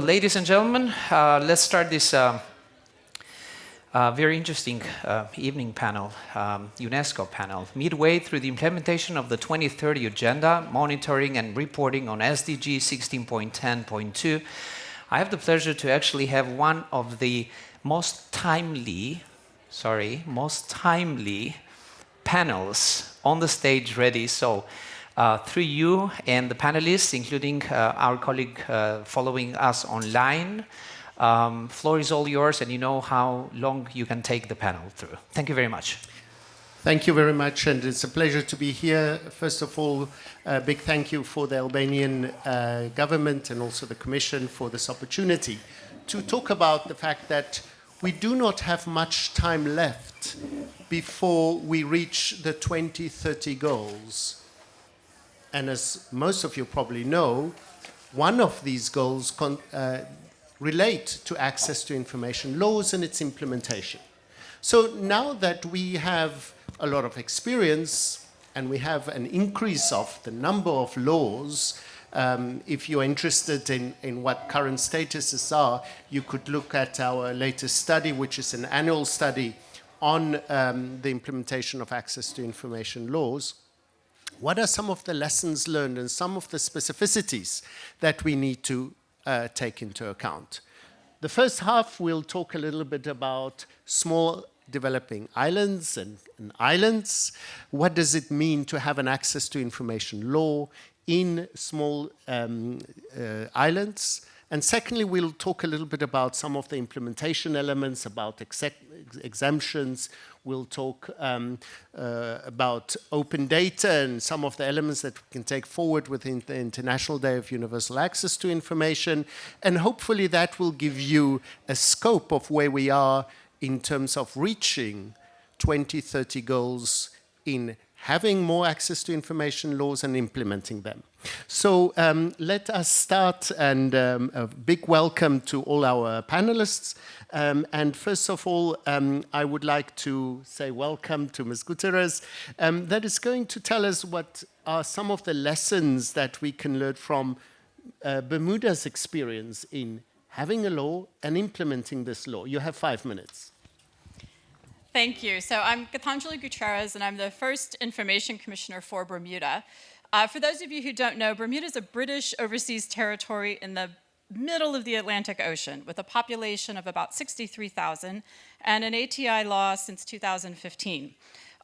ladies and gentlemen, let's start this very interesting evening panel, UNESCO panel, midway through the implementation of the 2030 Agenda, monitoring and reporting on SDG 16.10.2. I have the pleasure to actually have one of the most timely panels on the stage ready. So through you and the panelists, including our colleague following us online, floor is all yours, and you know how long you can take the panel through. Thank you very much. Thank you very much, and it's a pleasure to be here. First of all, a big thank you for the Albanian government and also the Commission for this opportunity to talk about the fact that we do not have much time left before we reach the 2030 goals. And as most of you probably know, one of these goals relate to access to information laws and its implementation. So now that we have a lot of experience and we have an increase of the number of laws, if you're interested in what current statuses are, you could look at our latest study, which is an annual study on the implementation of access to information laws. What are some of the lessons learned and some of the specificities that we need to take into account? The first half, we'll talk a little bit about small developing islands and islands. What does it mean to have an access to information law in small islands? And secondly, we'll talk a little bit about some of the implementation elements, about exemptions. We'll talk about open data and some of the elements that we can take forward within the International Day of Universal Access to Information. And hopefully that will give you a scope of where we are in terms of reaching 2030 goals in having more access to information laws and implementing them. So let us start, and a big welcome to all our panelists. And first of all, I would like to say welcome to Ms. Gutierrez, that is going to tell us what are some of the lessons that we can learn from Bermuda's experience in having a law and implementing this law. You have 5 minutes. Thank you. So I'm Gitanjali Gutierrez, and I'm the first Information Commissioner for Bermuda. For those of you who don't know, Bermuda is a British overseas territory in the middle of the Atlantic Ocean with a population of about 63,000 and an ATI law since 2015.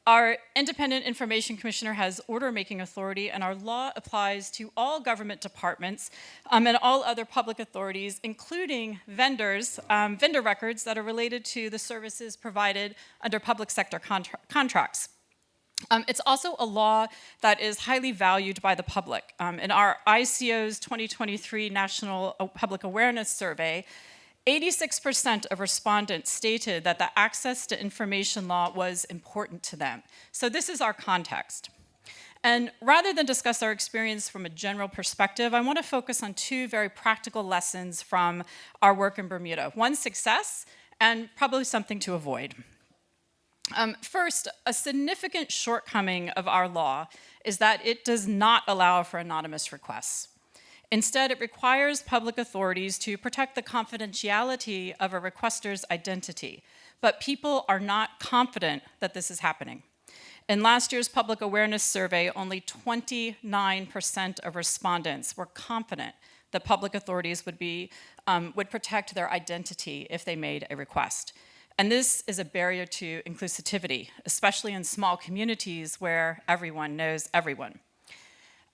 Our independent information commissioner has order-making authority, and our law applies to all government departments and all other public authorities, including vendor records that are related to the services provided under public sector contracts. It's also a law that is highly valued by the public. In our ICO's 2023 National Public Awareness Survey, 86% of respondents stated that the access to information law was important to them. So this is our context. And rather than discuss our experience from a general perspective, I want to focus on two very practical lessons from our work in Bermuda. One, success, and probably something to avoid. First, a significant shortcoming of our law is that it does not allow for anonymous requests. Instead, it requires public authorities to protect the confidentiality of a requester's identity, but people are not confident that this is happening. In last year's public awareness survey, only 29% of respondents were confident that public authorities would protect their identity if they made a request. And this is a barrier to inclusivity, especially in small communities where everyone knows everyone.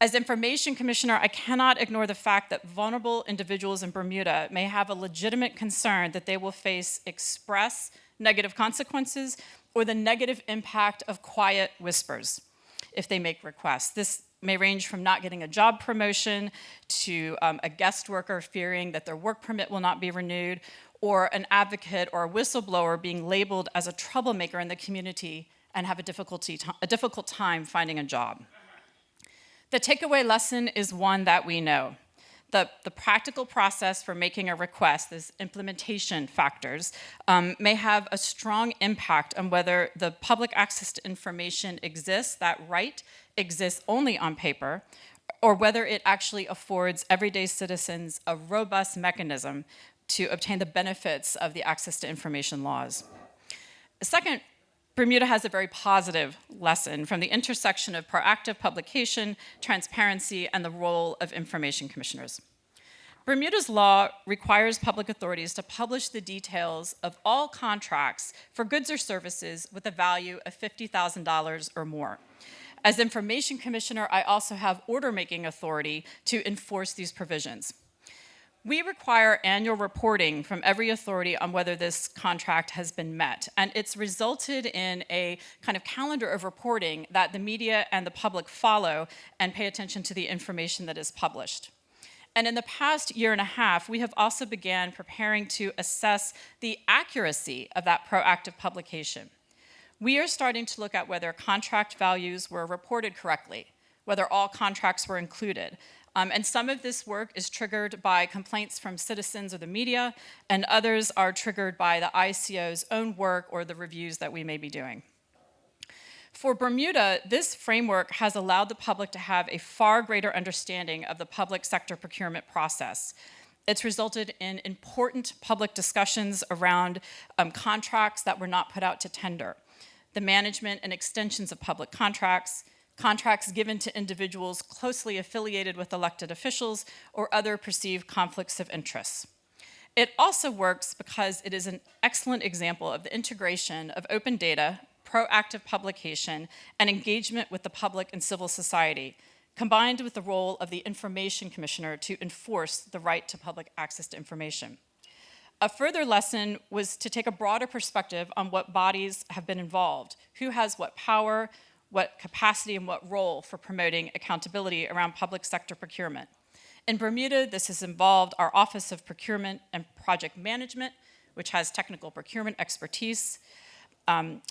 As Information Commissioner, I cannot ignore the fact that vulnerable individuals in Bermuda may have a legitimate concern that they will face express negative consequences or the negative impact of quiet whispers if they make requests. This may range from not getting a job promotion to a guest worker fearing that their work permit will not be renewed, or an advocate or a whistleblower being labeled as a troublemaker in the community and have a difficult time finding a job. The takeaway lesson is one that we know. The practical process for making a request, these implementation factors, may have a strong impact on whether the public access to information exists, that right exists only on paper, or whether it actually affords everyday citizens a robust mechanism to obtain the benefits of the access to information laws. Second, Bermuda has a very positive lesson from the intersection of proactive publication, transparency, and the role of information commissioners. Bermuda's law requires public authorities to publish the details of all contracts for goods or services with a value of $50,000 or more. As Information Commissioner, I also have order-making authority to enforce these provisions. We require annual reporting from every authority on whether this contract has been met, and it's resulted in a kind of calendar of reporting that the media and the public follow and pay attention to the information that is published. And in the past year and a half, we have also began preparing to assess the accuracy of that proactive publication. We are starting to look at whether contract values were reported correctly, whether all contracts were included. And some of this work is triggered by complaints from citizens or the media, and others are triggered by the ICO's own work or the reviews that we may be doing. For Bermuda, this framework has allowed the public to have a far greater understanding of the public sector procurement process. It's resulted in important public discussions around contracts that were not put out to tender, the management and extensions of public contracts, contracts given to individuals closely affiliated with elected officials, or other perceived conflicts of interest. It also works because it is an excellent example of the integration of open data, proactive publication, and engagement with the public and civil society, combined with the role of the Information Commissioner to enforce the right to public access to information. A further lesson was to take a broader perspective on what bodies have been involved, who has what power, what capacity, and what role for promoting accountability around public sector procurement. In Bermuda, this has involved our Office of Procurement and Project Management, which has technical procurement expertise.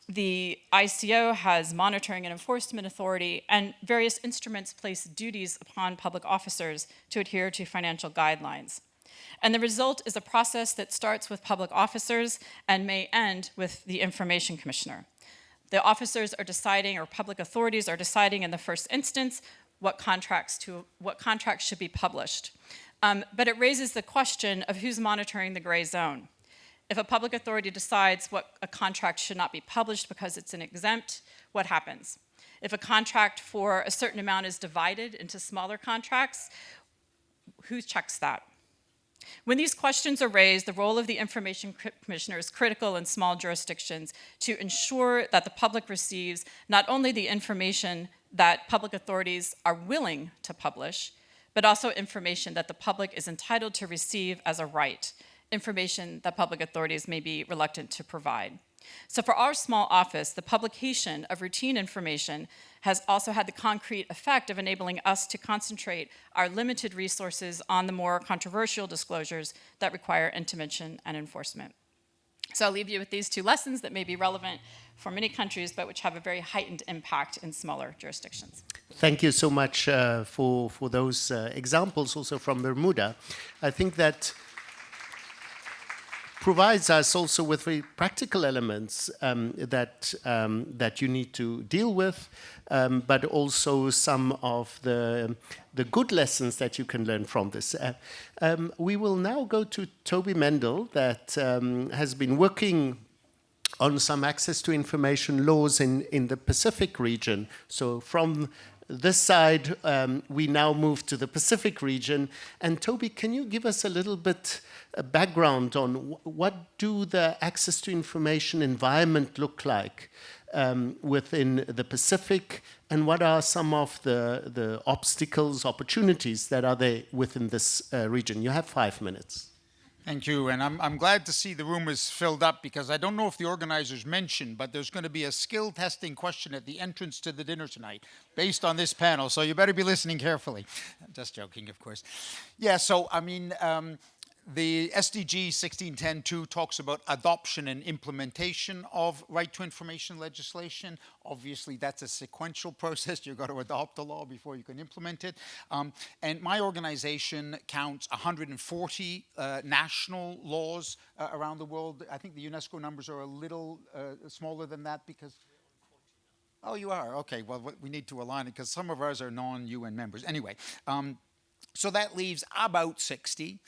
The ICO has monitoring and enforcement authority, and various instruments place duties upon public officers to adhere to financial guidelines. And the result is a process that starts with public officers and may end with the Information Commissioner. The officers are deciding, or public authorities are deciding in the first instance, what contracts should be published. But it raises the question of who's monitoring the gray zone. If a public authority decides what a contract should not be published because it's an exempt, what happens? If a contract for a certain amount is divided into smaller contracts, who checks that? When these questions are raised, the role of the Information Commissioner is critical in small jurisdictions to ensure that the public receives not only the information that public authorities are willing to publish, but also information that the public is entitled to receive as a right, information that public authorities may be reluctant to provide. So for our small office, the publication of routine information has also had the concrete effect of enabling us to concentrate our limited resources on the more controversial disclosures that require intervention and enforcement. So I'll leave you with these two lessons that may be relevant for many countries, but which have a very heightened impact in smaller jurisdictions. Thank you so much for those examples also from Bermuda. I think that provides us also with very practical elements that you need to deal with, but also some of the good lessons that you can learn from this. We will now go to Toby Mendel, that has been working on some access to information laws in the Pacific region. So from this side, we now move to the Pacific region. And Toby, can you give us a little bit a background on what do the access to information environment look like within the Pacific, and what are some of the obstacles, opportunities that are there within this region? You have 5 minutes. Thank you, and I'm glad to see the room is filled up, because I don't know if the organizers mentioned, but there's going to be a skill testing question at the entrance to the dinner tonight based on this panel, so you better be listening carefully. Just joking, of course. Yeah, so I mean, the SDG 1610.2 talks about adoption and implementation of right to information legislation. Obviously, that's a sequential process. You've got to adopt a law before you can implement it. And my organization counts 140 national laws around the world. I think the UNESCO numbers are a little smaller than that, because Oh, you are? Okay, well, we need to align it because some of ours are non-UN members. Anyway, so that leaves about 60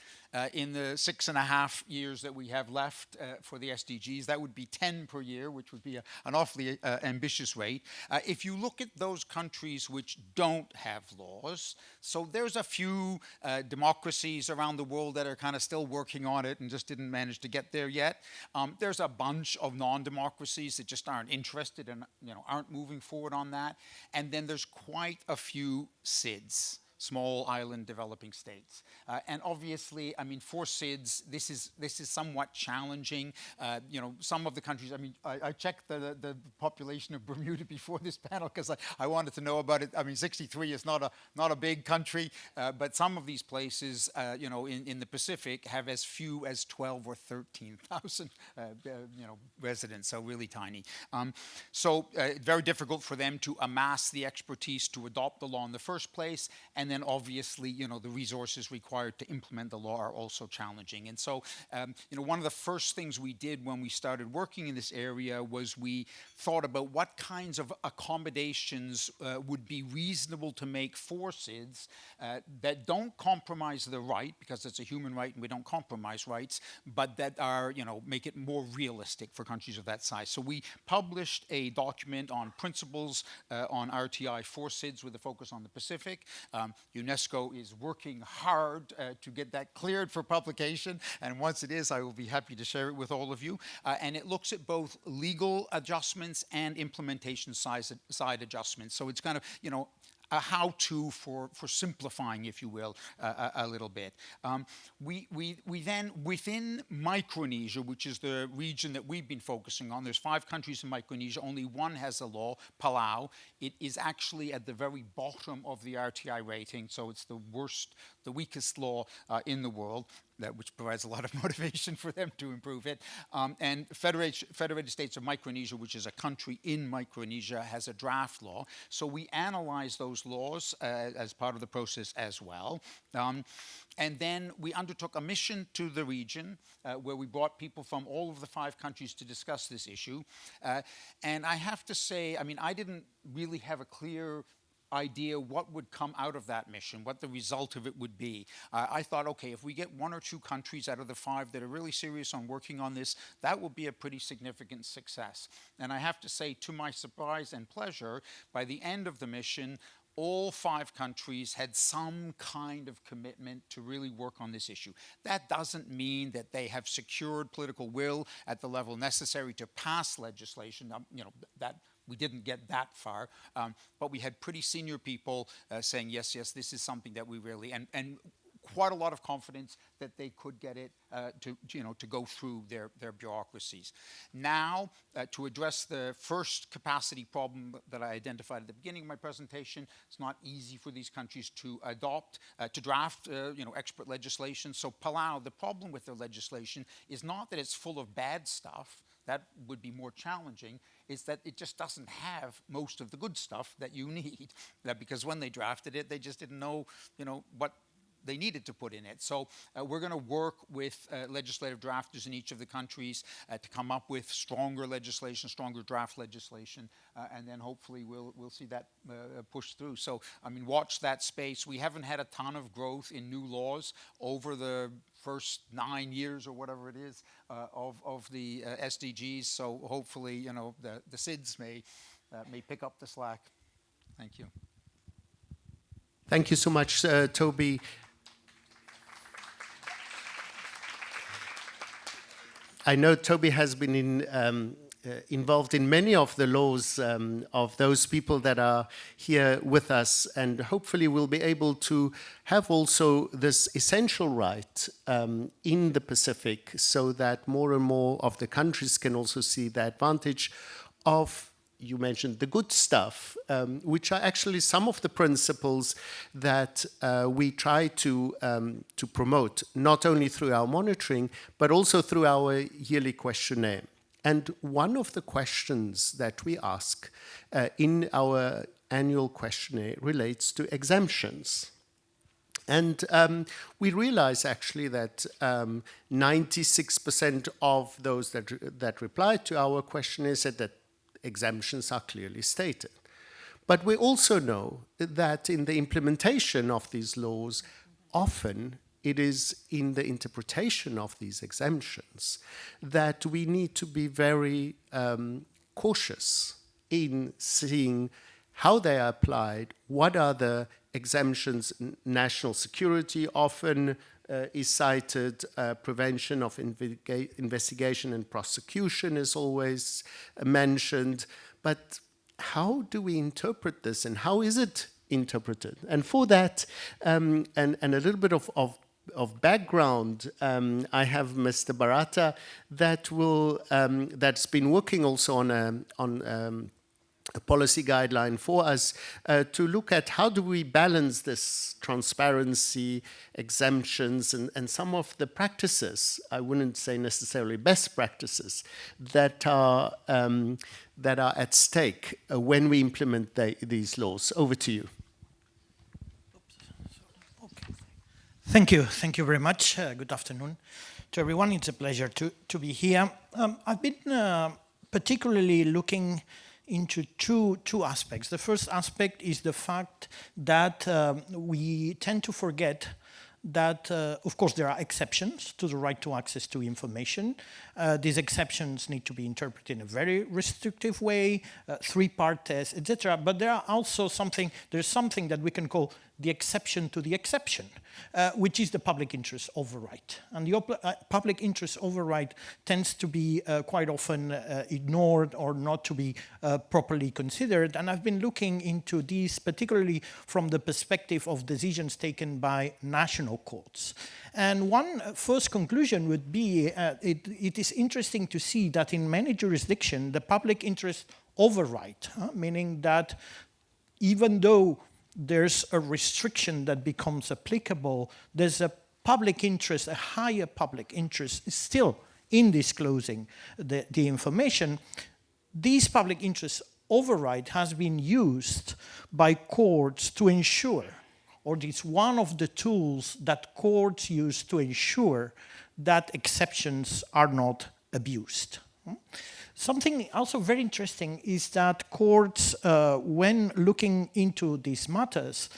in the 6.5 years that we have left for the SDGs. That would be 10 per year, which would be an awfully ambitious rate. If you look at those countries which don't have laws, so there's a few democracies around the world that are kind of still working on it and just didn't manage to get there yet. There's a bunch of non-democracies that just aren't interested and aren't moving forward on that. And then there's quite a few SIDS. Small island developing states. And obviously, I mean, for SIDS, this is somewhat challenging. Some of the countries, I mean, I checked the population of Bermuda before this panel because I wanted to know about it. I mean, 63 is not a big country, but some of these places, in the Pacific have as few as 12 or 13,000, residents, so really tiny. So very difficult for them to amass the expertise to adopt the law in the first place, and then obviously, the resources required to implement the law are also challenging. And so, one of the first things we did when we started working in this area was we thought about what kinds of accommodations would be reasonable to make for SIDS that don't compromise the right, because it's a human right and we don't compromise rights, but that are, make it more realistic for countries of that size. So we published a document on principles on RTI for SIDS with a focus on the Pacific. UNESCO is working hard to get that cleared for publication, and once it is, I will be happy to share it with all of you. And it looks at both legal adjustments and implementation side adjustments. So it's kind of, a how-to for simplifying, if you will, a little bit. We then, within Micronesia, which is the region that we've been focusing on, there's 5 countries in Micronesia, only one has a law, Palau. It is actually at the very bottom of the RTI rating, so it's the weakest law in the world, which provides a lot of motivation for them to improve it. And Federated States of Micronesia, which is a country in Micronesia, has a draft law. So we analyzed those laws as part of the process as well. And then we undertook a mission to the region where we brought people from all of the 5 countries to discuss this issue. And I have to say, I mean, I didn't really have a clear idea what would come out of that mission, what the result of it would be. I thought, okay, if we get 1 or 2 countries out of the 5 that are really serious on working on this, that will be a pretty significant success. And I have to say, to my surprise and pleasure, by the end of the mission, all 5 countries had some kind of commitment to really work on this issue. That doesn't mean that they have secured political will at the level necessary to pass legislation. That we didn't get that far, but we had pretty senior people saying, yes, this is something that we really, and quite a lot of confidence that they could get it to go through their bureaucracies. Now, to address the first capacity problem that I identified at the beginning of my presentation, it's not easy for these countries to draft expert legislation. So Palau, the problem with their legislation is not that it's full of bad stuff. That would be more challenging, is that it just doesn't have most of the good stuff that you need. Because when they drafted it, they just didn't know, what they needed to put in it. So we're going to work with legislative drafters in each of the countries to come up with stronger legislation, stronger draft legislation, and then hopefully we'll see that push through. So, I mean, watch that space. We haven't had a ton of growth in new laws over the first 9 years or whatever it is of the SDGs. So hopefully, the SIDS may pick up the slack. Thank you. Thank you so much, Toby. I know Toby has been involved in many of the laws of those people that are here with us, and hopefully we'll be able to have also this essential right in the Pacific, so that more and more of the countries can also see the advantage of, you mentioned the good stuff, which are actually some of the principles that we try to promote, not only through our monitoring, but also through our yearly questionnaire. And one of the questions that we ask in our annual questionnaire relates to exemptions. And we realize actually that 96% of those that replied to our questionnaire said that exemptions are clearly stated. But we also know that in the implementation of these laws, often it is in the interpretation of these exemptions that we need to be very cautious in seeing how they are applied, what are the exemptions. National security often is cited, prevention of investigation and prosecution is always mentioned, but how do we interpret this and how is it interpreted? And for that, and a little bit of background, I have Mr. Barata that's been working also on a policy guideline for us to look at how do we balance this transparency, exemptions, and some of the practices, I wouldn't say necessarily best practices, that are at stake when we implement these laws. Over to you. Thank you very much. Good afternoon to everyone. It's a pleasure to be here. I've been particularly looking into two aspects. The first aspect is the fact that we tend to forget that, of course, there are exceptions to the right to access to information. These exceptions need to be interpreted in a very restrictive way, three-part test, etc. But there are also there's something that we can call the exception to the exception, which is the public interest override. And the public interest override tends to be quite often ignored or not to be properly considered. And I've been looking into these, particularly from the perspective of decisions taken by national courts. And one first conclusion would be, it is interesting to see that in many jurisdictions, the public interest override, meaning that even though there's a restriction that becomes applicable, there's a public interest, a higher public interest still in disclosing the information. This public interest override has been used by courts to ensure, or it's one of the tools that courts use to ensure that exceptions are not abused. Something also very interesting is that courts, when looking into these matters,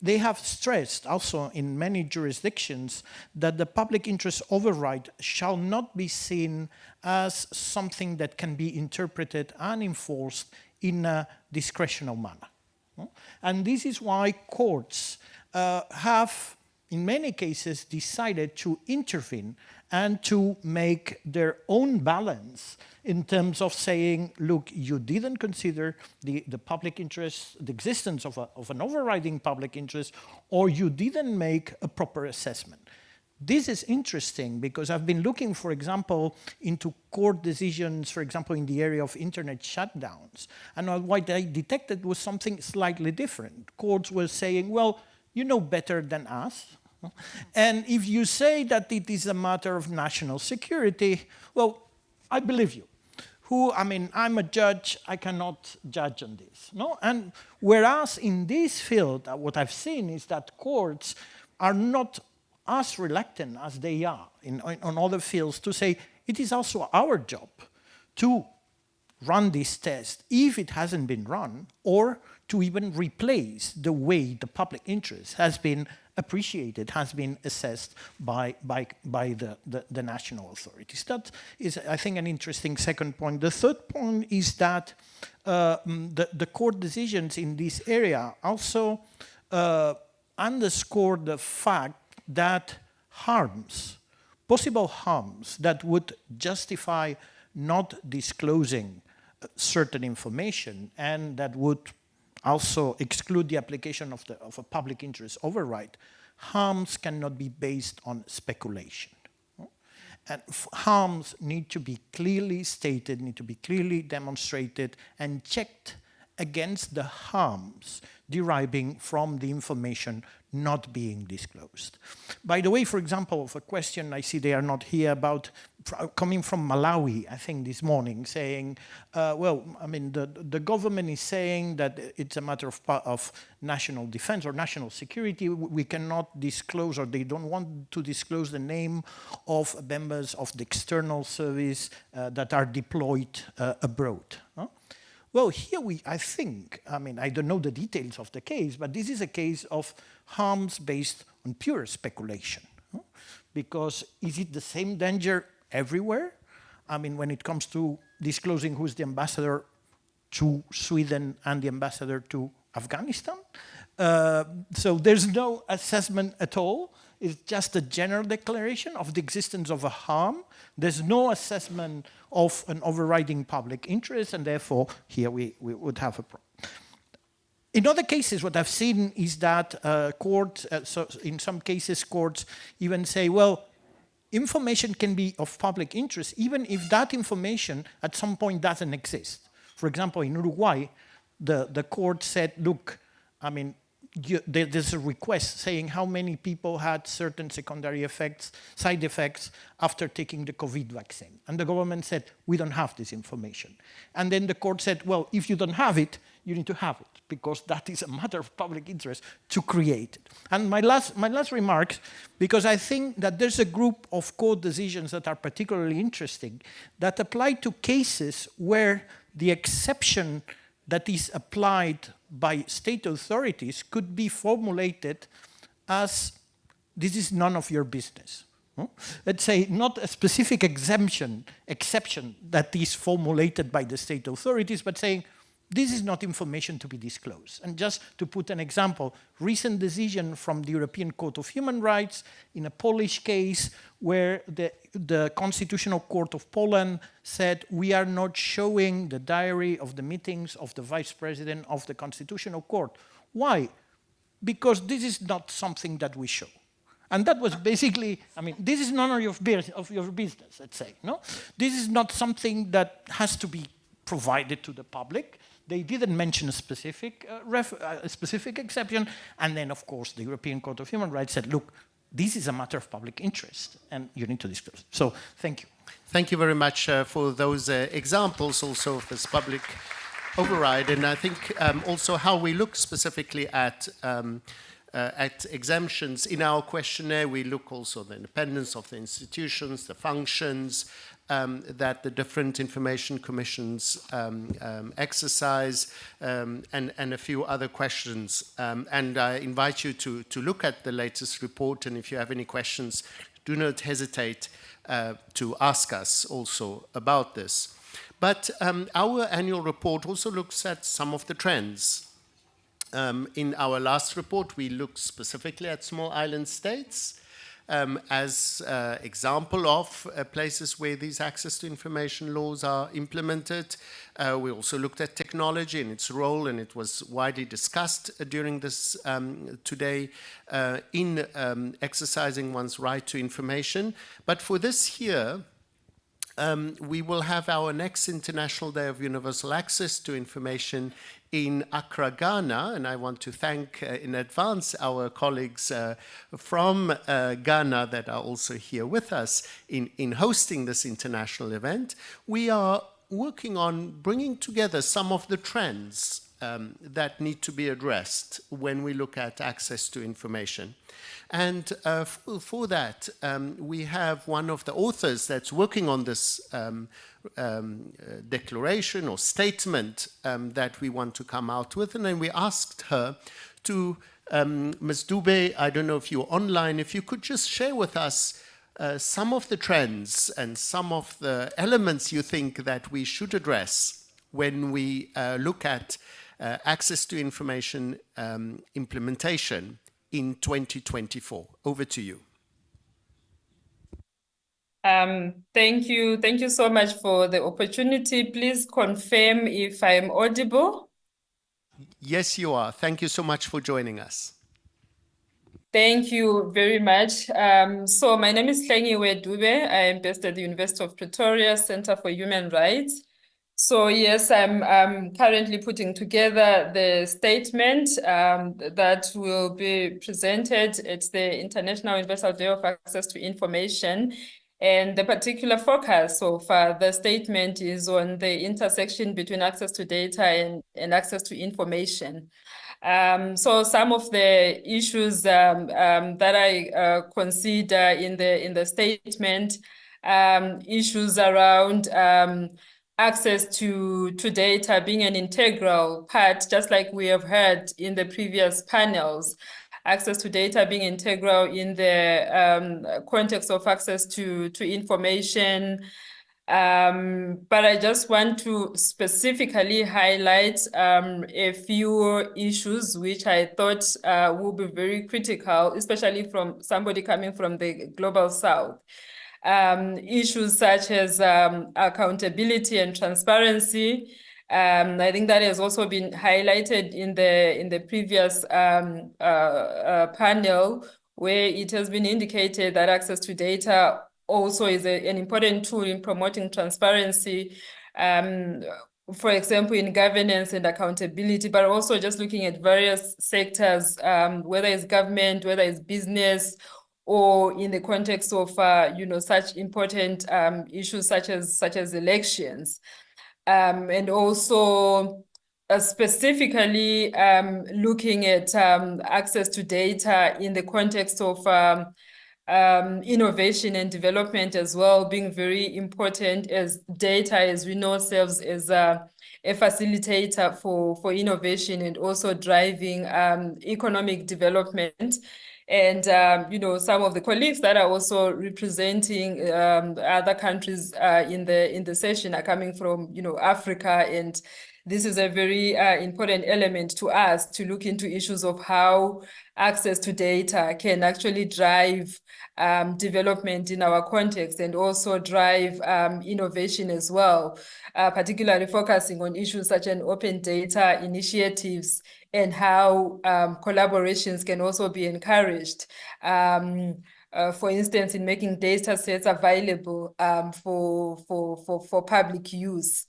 they have stressed also in many jurisdictions that the public interest override shall not be seen as something that can be interpreted and enforced in a discretional manner. And this is why courts have, in many cases, decided to intervene and to make their own balance in terms of saying, look, you didn't consider the public interest, the existence of an overriding public interest, or you didn't make a proper assessment. This is interesting because I've been looking, for example, into court decisions, for example, in the area of internet shutdowns. And what I detected was something slightly different. Courts were saying, well, you know better than us. And if you say that it is a matter of national security, well, I believe you. I'm a judge, I cannot judge on this. No? And whereas in this field, what I've seen is that courts are not as reluctant as they are on other fields to say, it is also our job to run this test if it hasn't been run, or to even replace the way the public interest has been appreciated, has been assessed by the national authorities. That is, I think, an interesting second point. The third point is that the court decisions in this area also underscore the fact that possible harms that would justify not disclosing certain information and that would also exclude the application of a public interest override, harms cannot be based on speculation. And harms need to be clearly stated, need to be clearly demonstrated and checked against the harms deriving from the information not being disclosed. By the way, for example, of a question I see they are not here about coming from Malawi, I think this morning, saying, the government is saying that it's a matter of national defense or national security. We cannot disclose, or they don't want to disclose the name of members of the external service that are deployed abroad. Well, here I think, I mean, I don't know the details of the case, but this is a case of harms based on pure speculation. Because is it the same danger everywhere? I mean, when it comes to disclosing who's the ambassador to Sweden and the ambassador to Afghanistan? So there's no assessment at all. It's just a general declaration of the existence of a harm. There's no assessment of an overriding public interest, and therefore here we would have a problem. In other cases, what I've seen is that courts, so in some cases, courts even say, well, information can be of public interest, even if that information at some point doesn't exist. For example, in Uruguay, the court said, look, I mean, there's a request saying how many people had certain secondary effects, side effects, after taking the COVID vaccine. And the government said, we don't have this information. And then the court said, well, if you don't have it, you need to have it, because that is a matter of public interest to create it. And my last remarks, because I think that there's a group of court decisions that are particularly interesting that apply to cases where the exception that is applied by state authorities could be formulated as, this is none of your business. Let's say not a specific exception that is formulated by the state authorities, but saying, this is not information to be disclosed. And just to put an example, recent decision from the European Court of Human Rights in a Polish case where the Constitutional Court of Poland said, we are not showing the diary of the meetings of the Vice President of the Constitutional Court. Why? Because this is not something that we show. And that was basically, I mean, this is none of your business, let's say. No? This is not something that has to be provided to the public. They didn't mention a specific exception. And then, of course, the European Court of Human Rights said, look, this is a matter of public interest, and you need to disclose. So, thank you. Thank you very much for those examples also of this public override. And I think also how we look specifically at exemptions. In our questionnaire, we look also at the independence of the institutions, the functions, that the different information commissions exercise, and a few other questions. And I invite you to look at the latest report, and if you have any questions, do not hesitate to ask us also about this. But our annual report also looks at some of the trends. In our last report, we looked specifically at small island states, as example of places where these access to information laws are implemented. We also looked at technology and its role, and it was widely discussed during this today in exercising one's right to information. But for this year, we will have our next International Day of Universal Access to Information in Accra, Ghana, and I want to thank in advance our colleagues from Ghana that are also here with us in hosting this international event. We are working on bringing together some of the trends that need to be addressed when we look at access to information. And for that, we have one of the authors that's working on this declaration or statement that we want to come out with. And then we asked her to, Ms. Dube, I don't know if you're online, if you could just share with us some of the trends and some of the elements you think that we should address when we look at access to information implementation in 2024. Over to you. Thank you. Thank you so much for the opportunity. Please confirm if I'm audible. Yes, you are. Thank you so much for joining us. Thank you very much. So my name is Hlengiwe Dube. I am based at the University of Pretoria Center for Human Rights. So yes, I'm currently putting together the statement that will be presented at the International Universal Day of Access to Information. And the particular focus of the statement is on the intersection between access to data and access to information. So some of the issues that I consider in the statement, issues around access to data being an integral part, just like we have heard in the previous panels, access to data being integral in the context of access to information. But I just want to specifically highlight a few issues which I thought will be very critical, especially from somebody coming from the Global South. Issues such as accountability and transparency. I think that has also been highlighted in the previous panel, where it has been indicated that access to data also is an important tool in promoting transparency, for example, in governance and accountability, but also just looking at various sectors, whether it's government, whether it's business, or in the context of such important issues such as elections, and also specifically looking at access to data in the context of innovation and development as well, being very important, as data, as we know, serves as a facilitator for innovation and also driving economic development. And, some of the colleagues that are also representing other countries in the session are coming from, Africa. And this is a very important element to us to look into issues of how access to data can actually drive development in our context and also drive innovation as well, particularly focusing on issues such as open data initiatives and how collaborations can also be encouraged. For instance, in making data sets available for public use.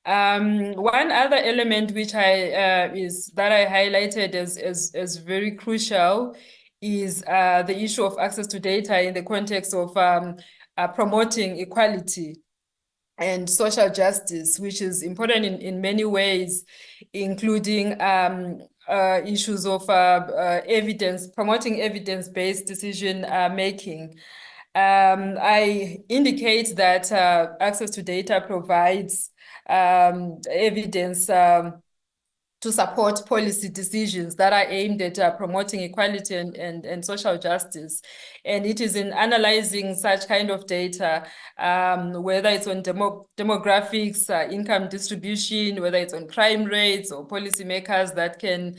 One other element which I highlighted as very crucial is the issue of access to data in the context of promoting equality and social justice, which is important in many ways, including issues of promoting evidence-based decision making. I indicate that access to data provides evidence to support policy decisions that are aimed at promoting equality and social justice. And it is in analyzing such kind of data, whether it's on demographics, income distribution, whether it's on crime rates or policymakers, that can,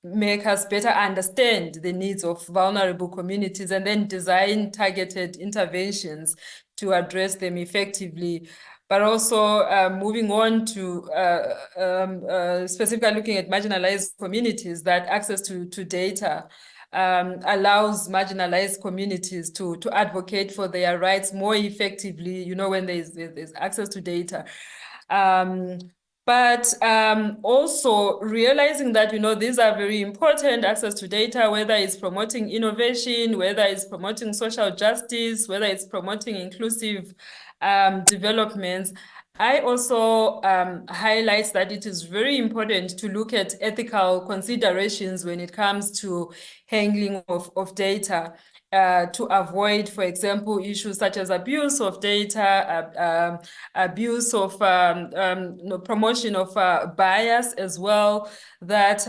make us better understand the needs of vulnerable communities and then design targeted interventions to address them effectively. But also moving on to specifically looking at marginalized communities, that access to data allows marginalized communities to advocate for their rights more effectively, when there's access to data. But also realizing that, these are very important, access to data, whether it's promoting innovation, whether it's promoting social justice, whether it's promoting inclusive developments. I also highlight that it is very important to look at ethical considerations when it comes to handling of data. To avoid, for example, issues such as abuse of data, abuse of promotion of bias as well, that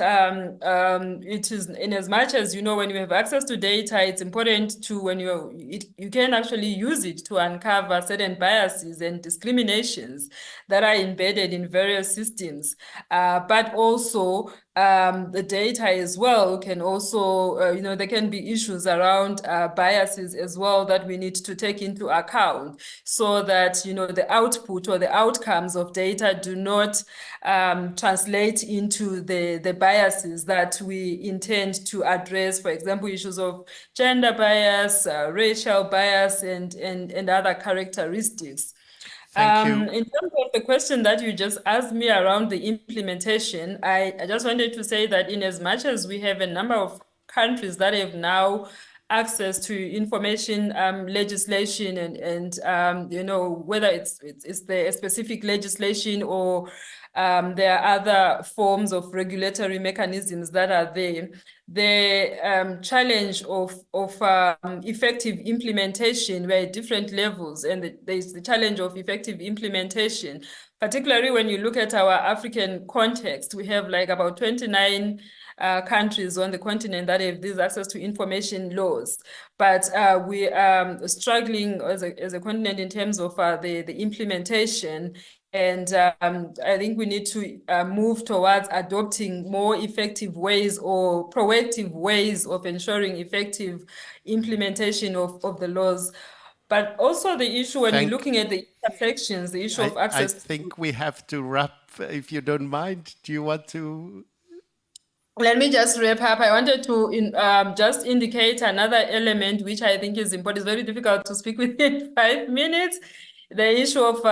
it is, in as much as, when you have access to data, it's important to, when you can actually use it to uncover certain biases and discriminations that are embedded in various systems, but also the data as well can also, there can be issues around biases as well that we need to take into account, so that, the output or the outcomes of data do not translate into the biases that we intend to address, for example, issues of gender bias, racial bias, and other characteristics. Thank you. In terms of the question that you just asked me around the implementation, I just wanted to say that in as much as we have a number of countries that have now access to information legislation and whether it's the specific legislation or there are other forms of regulatory mechanisms that are there, the challenge of effective implementation. We're at different levels, and there's the challenge of effective implementation, particularly when you look at our African context. We have like about 29 countries on the continent that have this access to information laws, but we are struggling as a continent in terms of the implementation. And I think we need to move towards adopting more effective ways or proactive ways of ensuring effective implementation of the laws. But also the issue when you're looking at the intersections, the issue of access. I think we have to wrap, if you don't mind. Do you want to? Let me just wrap up. I wanted to just indicate another element which I think is important. It's very difficult to speak within 5 minutes. The issue of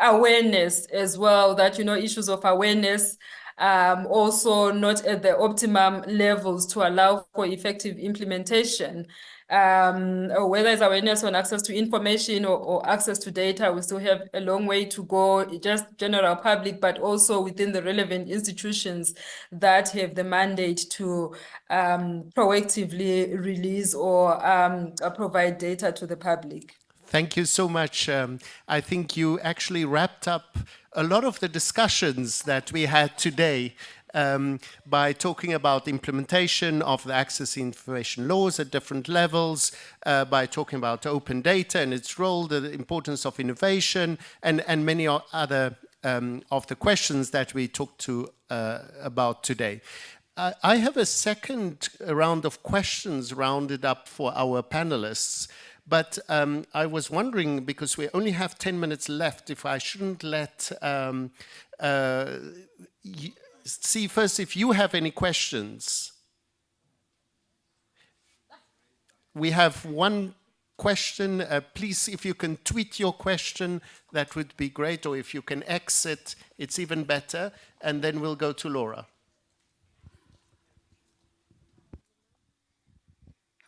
awareness as well, that, issues of awareness also not at the optimum levels to allow for effective implementation. Whether it's awareness on access to information or access to data, we still have a long way to go, just general public, but also within the relevant institutions that have the mandate to proactively release or provide data to the public. Thank you so much. I think you actually wrapped up a lot of the discussions that we had today by talking about implementation of the access information laws at different levels, by talking about open data and its role, the importance of innovation, and many other of the questions that we talked about today. I have a second round of questions rounded up for our panelists. But I was wondering, because we only have 10 minutes left, if I shouldn't let see first if you have any questions. We have one question. Please, if you can tweet your question, that would be great. Or if you can exit, it's even better. And then we'll go to Laura.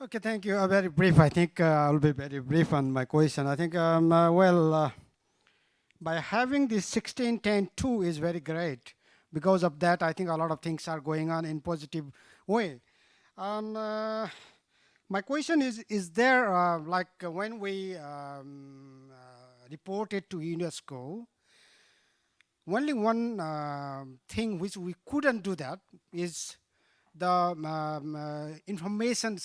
Okay, thank you. Very brief. I think I'll be very brief on my question. I think, by having this 1610.2 is very great. Because of that, I think a lot of things are going on in positive way. My question is there, like when we reported to UNESCO, only one thing which we couldn't do that is the information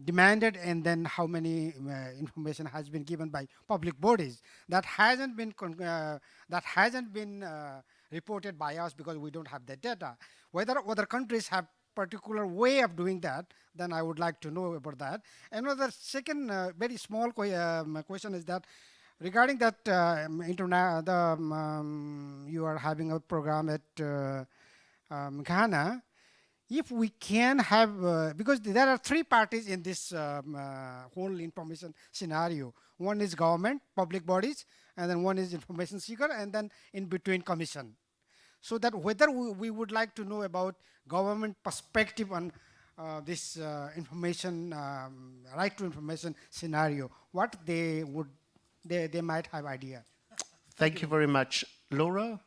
demanded and then how many information has been given by public bodies. That hasn't been reported by us because we don't have the data. Whether other countries have particular way of doing that, then I would like to know about that. Another second very small question is that regarding that you are having a program at Ghana. If we can have, because there are three parties in this whole information scenario. One is government, public bodies, and then one is information seeker, and then in between commission. So that whether we would like to know about government perspective on this information, right to information scenario, what they might have idea. Thank you very much. Laura?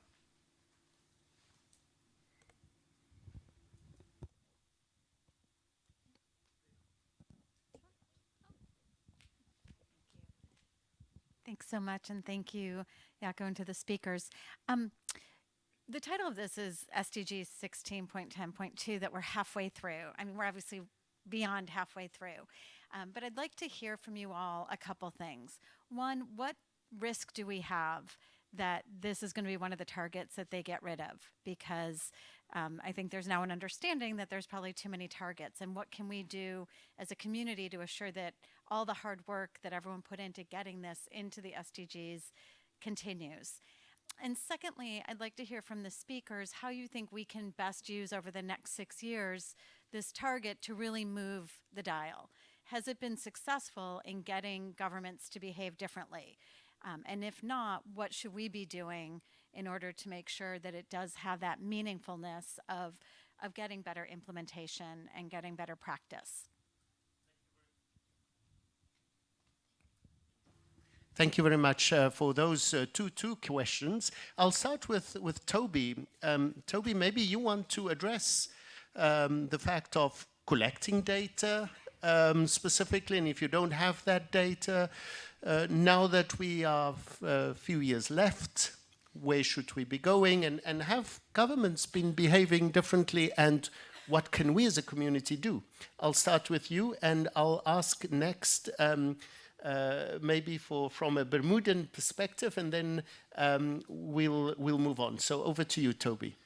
Thanks so much, and thank you, Jaco, and to the speakers. The title of this is SDG 16.10.2, that we're halfway through. I mean, we're obviously beyond halfway through. But I'd like to hear from you all a couple things. One, what risk do we have that this is going to be one of the targets that they get rid of? Because I think there's now an understanding that there's probably too many targets. And what can we do as a community to assure that all the hard work that everyone put into getting this into the SDGs continues? And secondly, I'd like to hear from the speakers how you think we can best use over the next 6 years this target to really move the dial. Has it been successful in getting governments to behave differently? And if not, what should we be doing in order to make sure that it does have that meaningfulness of getting better implementation and getting better practice? Thank you very much for those two questions. I'll start with Toby. Toby, maybe you want to address the fact of collecting data specifically, and if you don't have that data, now that we have a few years left, where should we be going, and have governments been behaving differently, and what can we as a community do? I'll start with you, and I'll ask next, maybe from a Bermudan perspective, and then we'll move on. So over to you, Toby.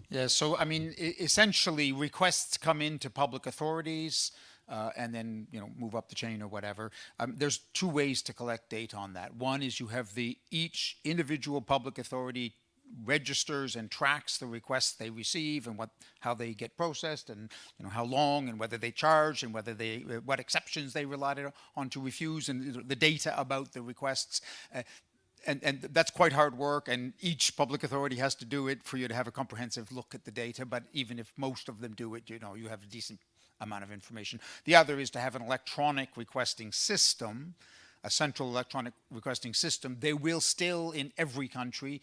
Yeah, so I mean, essentially requests come into public authorities and then move up the chain or whatever. There's two ways to collect data on that. One is you have each individual public authority registers and tracks the requests they receive and how they get processed, and how long, and whether they charge, and what exceptions they relied on to refuse, and the data about the requests. And that's quite hard work, and each public authority has to do it for you to have a comprehensive look at the data. But even if most of them do it, you have a decent amount of information. The other is to have an electronic requesting system, a central electronic requesting system. There will still, in every country,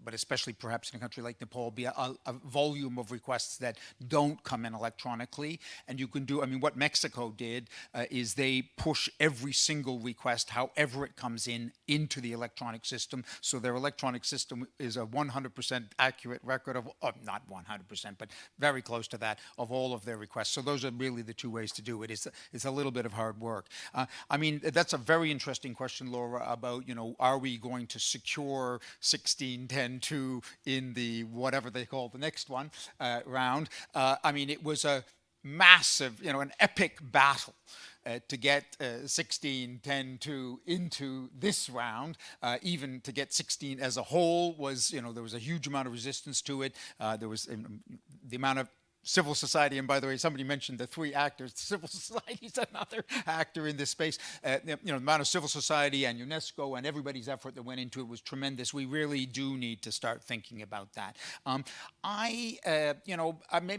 but especially perhaps in a country like Nepal, be a volume of requests that don't come in electronically. And you can do, what Mexico did is they push every single request, however it comes in, into the electronic system. So their electronic system is a 100% accurate record of, not 100%, but very close to that, of all of their requests. So those are really the two ways to do it. It's a little bit of hard work. That's a very interesting question, Laura, about, are we going to secure 16.10.2 in the whatever they call the next one round. It was a massive, an epic battle to get 16.10.2 into this round. Even to get 16 as a whole was, there was a huge amount of resistance to it. There was the amount of civil society, and by the way, somebody mentioned the three actors. Civil society is another actor in this space. The amount of civil society and UNESCO and everybody's effort that went into it was tremendous. We really do need to start thinking about that.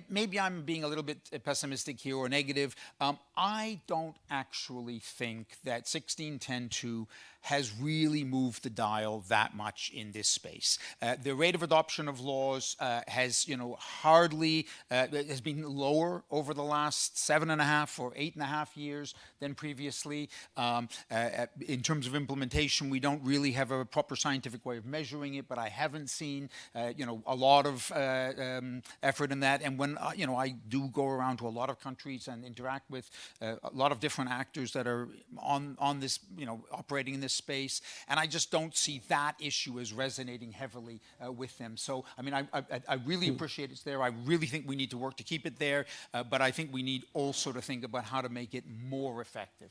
Maybe I'm being a little bit pessimistic here or negative. I don't actually think that 16.10.2 has really moved the dial that much in this space. The rate of adoption of laws has, hardly has been lower over the last 7.5 or 8.5 years than previously. In terms of implementation, we don't really have a proper scientific way of measuring it, but I haven't seen, a lot of effort in that. And when, I do go around to a lot of countries and interact with a lot of different actors that are on this, operating in this space, and I just don't see that issue as resonating heavily with them. So, I really appreciate it's there. I really think we need to work to keep it there, but I think we need also to think about how to make it more effective.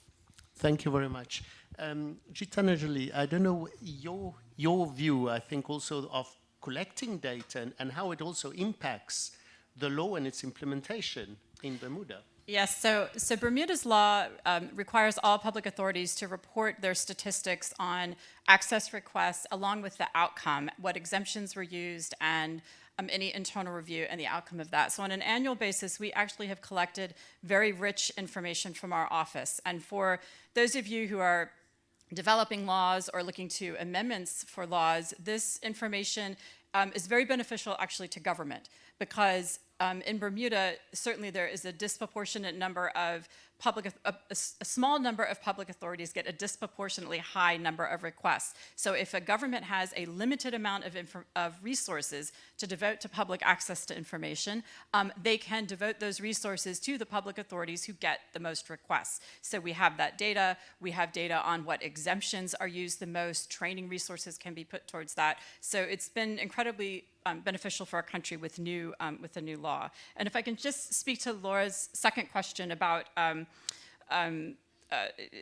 Thank you very much. Gitanjali, I don't know your view, I think, also of collecting data and how it also impacts the law and its implementation in Bermuda. Yes, so Bermuda's law requires all public authorities to report their statistics on access requests along with the outcome, what exemptions were used, and any internal review and the outcome of that. So on an annual basis, we actually have collected very rich information from our office. And for those of you who are developing laws or looking to amendments for laws, this information is very beneficial actually to government, because in Bermuda, certainly there is a disproportionate number of a small number of public authorities get a disproportionately high number of requests. So if a government has a limited amount of resources to devote to public access to information, they can devote those resources to the public authorities who get the most requests. So we have that data. We have data on what exemptions are used the most. Training resources can be put towards that. So it's been incredibly beneficial for our country with the new law. And if I can just speak to Laura's second question about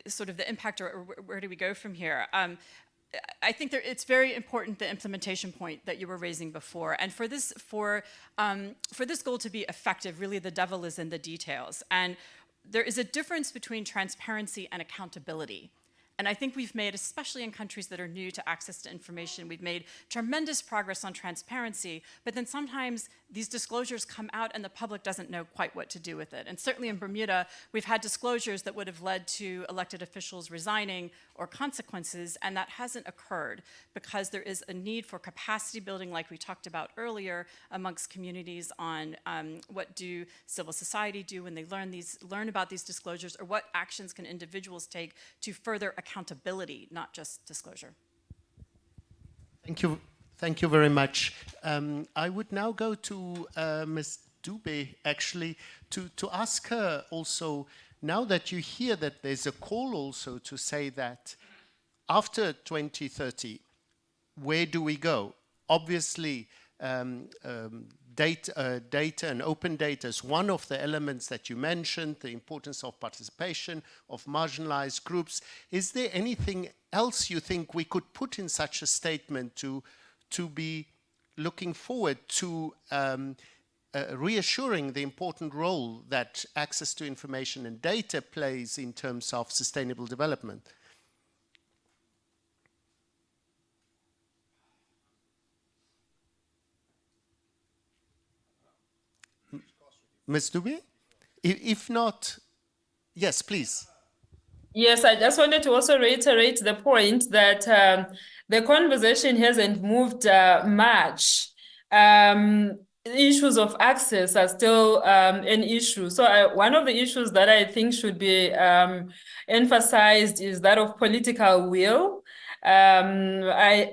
sort of the impact, or where do we go from here? I think it's very important, the implementation point that you were raising before. And for this goal to be effective, really the devil is in the details. And there is a difference between transparency and accountability. And I think we've made, especially in countries that are new to access to information, we've made tremendous progress on transparency, but then sometimes these disclosures come out and the public doesn't know quite what to do with it. And certainly in Bermuda, we've had disclosures that would have led to elected officials resigning or consequences, and that hasn't occurred because there is a need for capacity building, like we talked about earlier, amongst communities on what do civil society do when they learn about these disclosures, or what actions can individuals take to further accountability, not just disclosure. Thank you very much. I would now go to Ms. Dube, actually, to ask her also, now that you hear that there's a call also to say that after 2030, where do we go? Obviously, data and open data is one of the elements that you mentioned, the importance of participation, of marginalized groups. Is there anything else you think we could put in such a statement to be looking forward to reassuring the important role that access to information and data plays in terms of sustainable development? Ms. Dube? If not, yes, please. Yes, I just wanted to also reiterate the point that the conversation hasn't moved much. Issues of access are still an issue. So one of the issues that I think should be emphasized is that of political will. I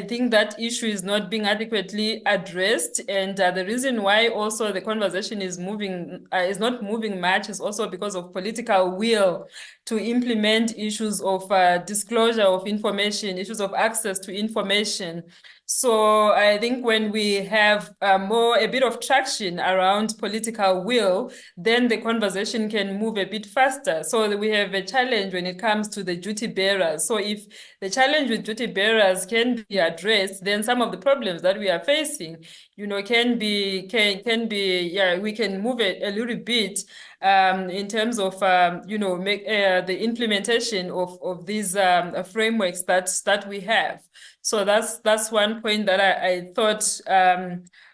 think that issue is not being adequately addressed, and the reason why also the conversation is not moving much is also because of political will to implement issues of disclosure of information, issues of access to information. So I think when we have a bit of traction around political will, then the conversation can move a bit faster. So we have a challenge when it comes to the duty bearers. So if the challenge with duty bearers can be addressed, then some of the problems that we are facing, we can move a little bit in terms of, make the implementation of these frameworks that we have. So that's one point that I thought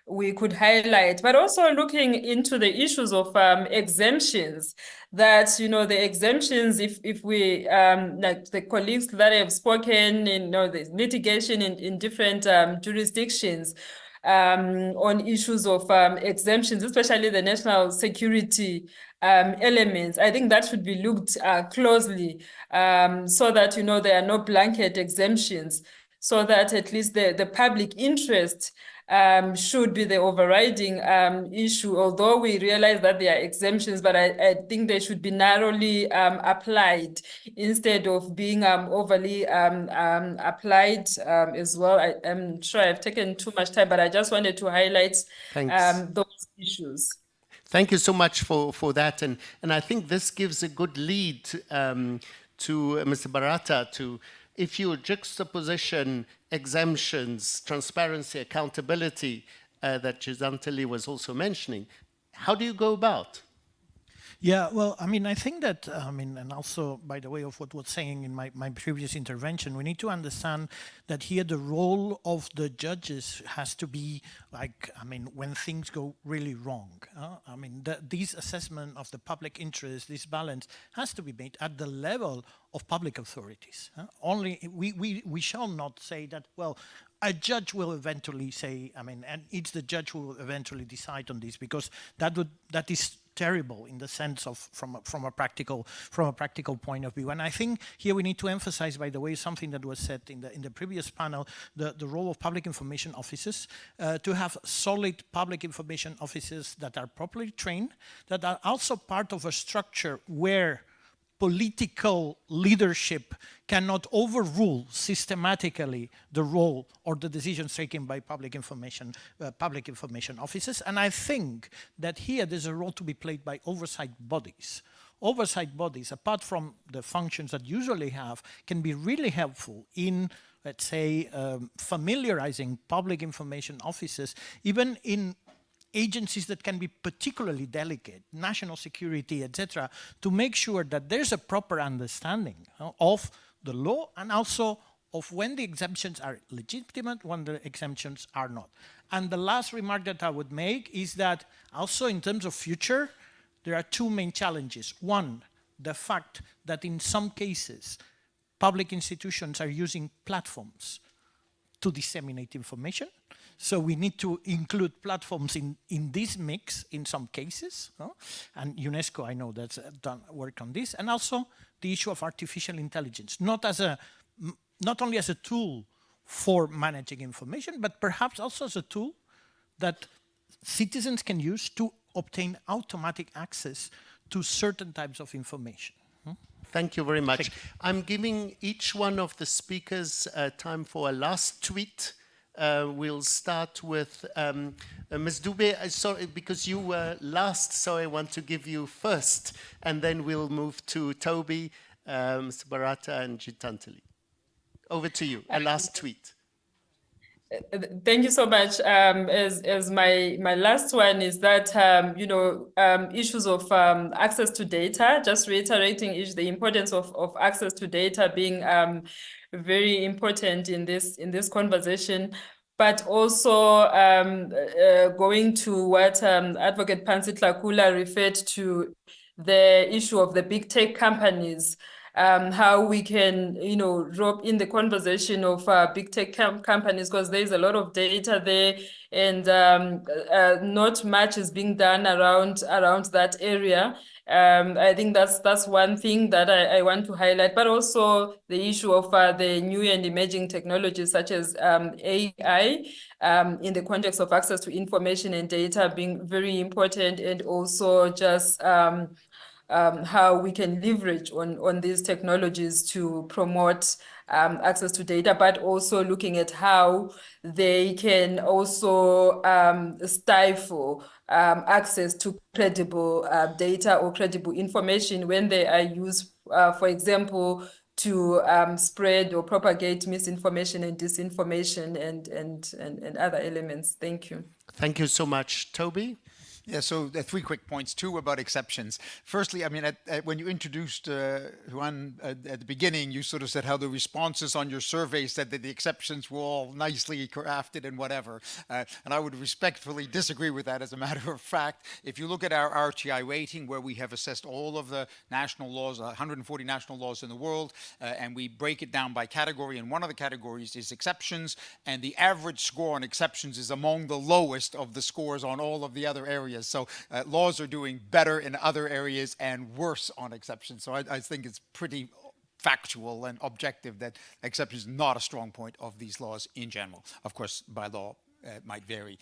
we could highlight, but also looking into the issues of exemptions, that, the exemptions, if we, like the colleagues that have spoken, the litigation in different jurisdictions, on issues of exemptions, especially the national security elements. I think that should be looked closely so that, there are no blanket exemptions, so that at least the public interest should be the overriding issue, although we realize that there are exemptions, but I think they should be narrowly applied instead of being overly applied as well. I'm sure I've taken too much time, but I just wanted to highlight those issues. Thank you so much for that. And I think this gives a good lead to Mr. Barata to, if you juxtaposition exemptions, transparency, accountability that Gitanjali was also mentioning, how do you go about? Yeah, well, I think that, and also by the way of what was saying in my previous intervention, we need to understand that here the role of the judges has to be like, when things go really wrong. This assessment of the public interest, this balance has to be made at the level of public authorities. Only we shall not say that, well, a judge will eventually say, and it's the judge who will eventually decide on this, because that is terrible in the sense of from a practical point of view. And I think here we need to emphasize, by the way, something that was said in the previous panel, the role of public information officers, to have solid public information officers that are properly trained, that are also part of a structure where political leadership cannot overrule systematically the role or the decisions taken by public information officers. And I think that here there's a role to be played by oversight bodies. Oversight bodies, apart from the functions that usually have, can be really helpful in, let's say, familiarizing public information officers, even in agencies that can be particularly delicate, national security, etc., to make sure that there's a proper understanding of the law and also of when the exemptions are legitimate, when the exemptions are not. And the last remark that I would make is that also in terms of future, there are two main challenges. One, the fact that in some cases, public institutions are using platforms to disseminate information. So we need to include platforms in this mix in some cases. And UNESCO, I know, that's done work on this. And also the issue of artificial intelligence, not only as a tool for managing information, but perhaps also as a tool that citizens can use to obtain automatic access to certain types of information. Thank you very much. I'm giving each one of the speakers time for a last tweet. We'll start with Ms. Dube. Sorry, because you were last, so I want to give you first, and then we'll move to Toby, Mr. Barata, and Gitanjali. Over to you, a last tweet. Thank you so much. As my last one is that, issues of access to data, just reiterating the importance of access to data being very important in this conversation, but also going to what Advocate Pansi Tlakula referred to, the issue of the big tech companies. How we can, rope in the conversation of big tech companies, because there's a lot of data there, and not much is being done around that area. I think that's one thing that I want to highlight, but also the issue of the new and emerging technologies such as AI in the context of access to information and data being very important, and also just how we can leverage on these technologies to promote access to data, but also looking at how they can also stifle access to credible data or credible information when they are used, for example, to spread or propagate misinformation and disinformation and other elements. Thank you. Thank you so much. Toby? Yeah, so three quick points, two about exceptions. Firstly, I mean, when you introduced Joan at the beginning, you sort of said how the responses on your survey said that the exceptions were all nicely crafted and whatever. And I would respectfully disagree with that. As a matter of fact, if you look at our RTI rating, where we have assessed all of the national laws, 140 national laws in the world, and we break it down by category, and one of the categories is exceptions, and the average score on exceptions is among the lowest of the scores on all of the other areas. So laws are doing better in other areas and worse on exceptions. So I think it's pretty factual and objective that exceptions is not a strong point of these laws in general. Of course, by law, it might vary.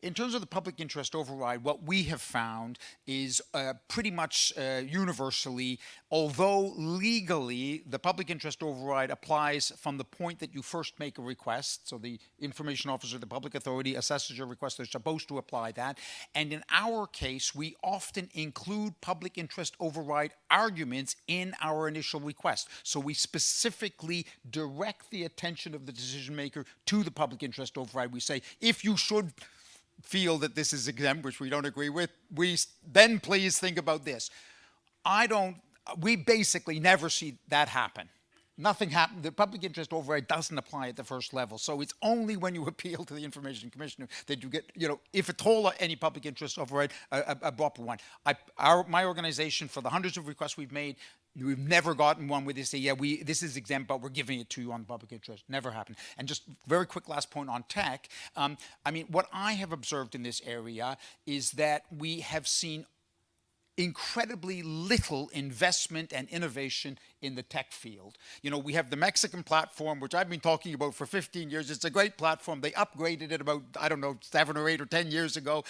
In terms of the public interest override, what we have found is pretty much universally, although legally the public interest override applies from the point that you first make a request, so the information officer, the public authority assesses your request, they're supposed to apply that. And in our case, we often include public interest override arguments in our initial request. So we specifically direct the attention of the decision maker to the public interest override. We say, if you should feel that this is exempt, which we don't agree with, then please think about this. We basically never see that happen. Nothing happened. The public interest override doesn't apply at the first level. So it's only when you appeal to the information commissioner that you get, if at all any public interest override, a proper one. My organization, for the hundreds of requests we've made, we've never gotten one where they say, yeah, this is exempt, but we're giving it to you on public interest. Never happened. And just very quick last point on tech. I mean, what I have observed in this area is that we have seen incredibly little investment and innovation in the tech field. We have the Mexican platform, which I've been talking about for 15 years. It's a great platform. They upgraded it about, 7 or 8 or 10 years ago.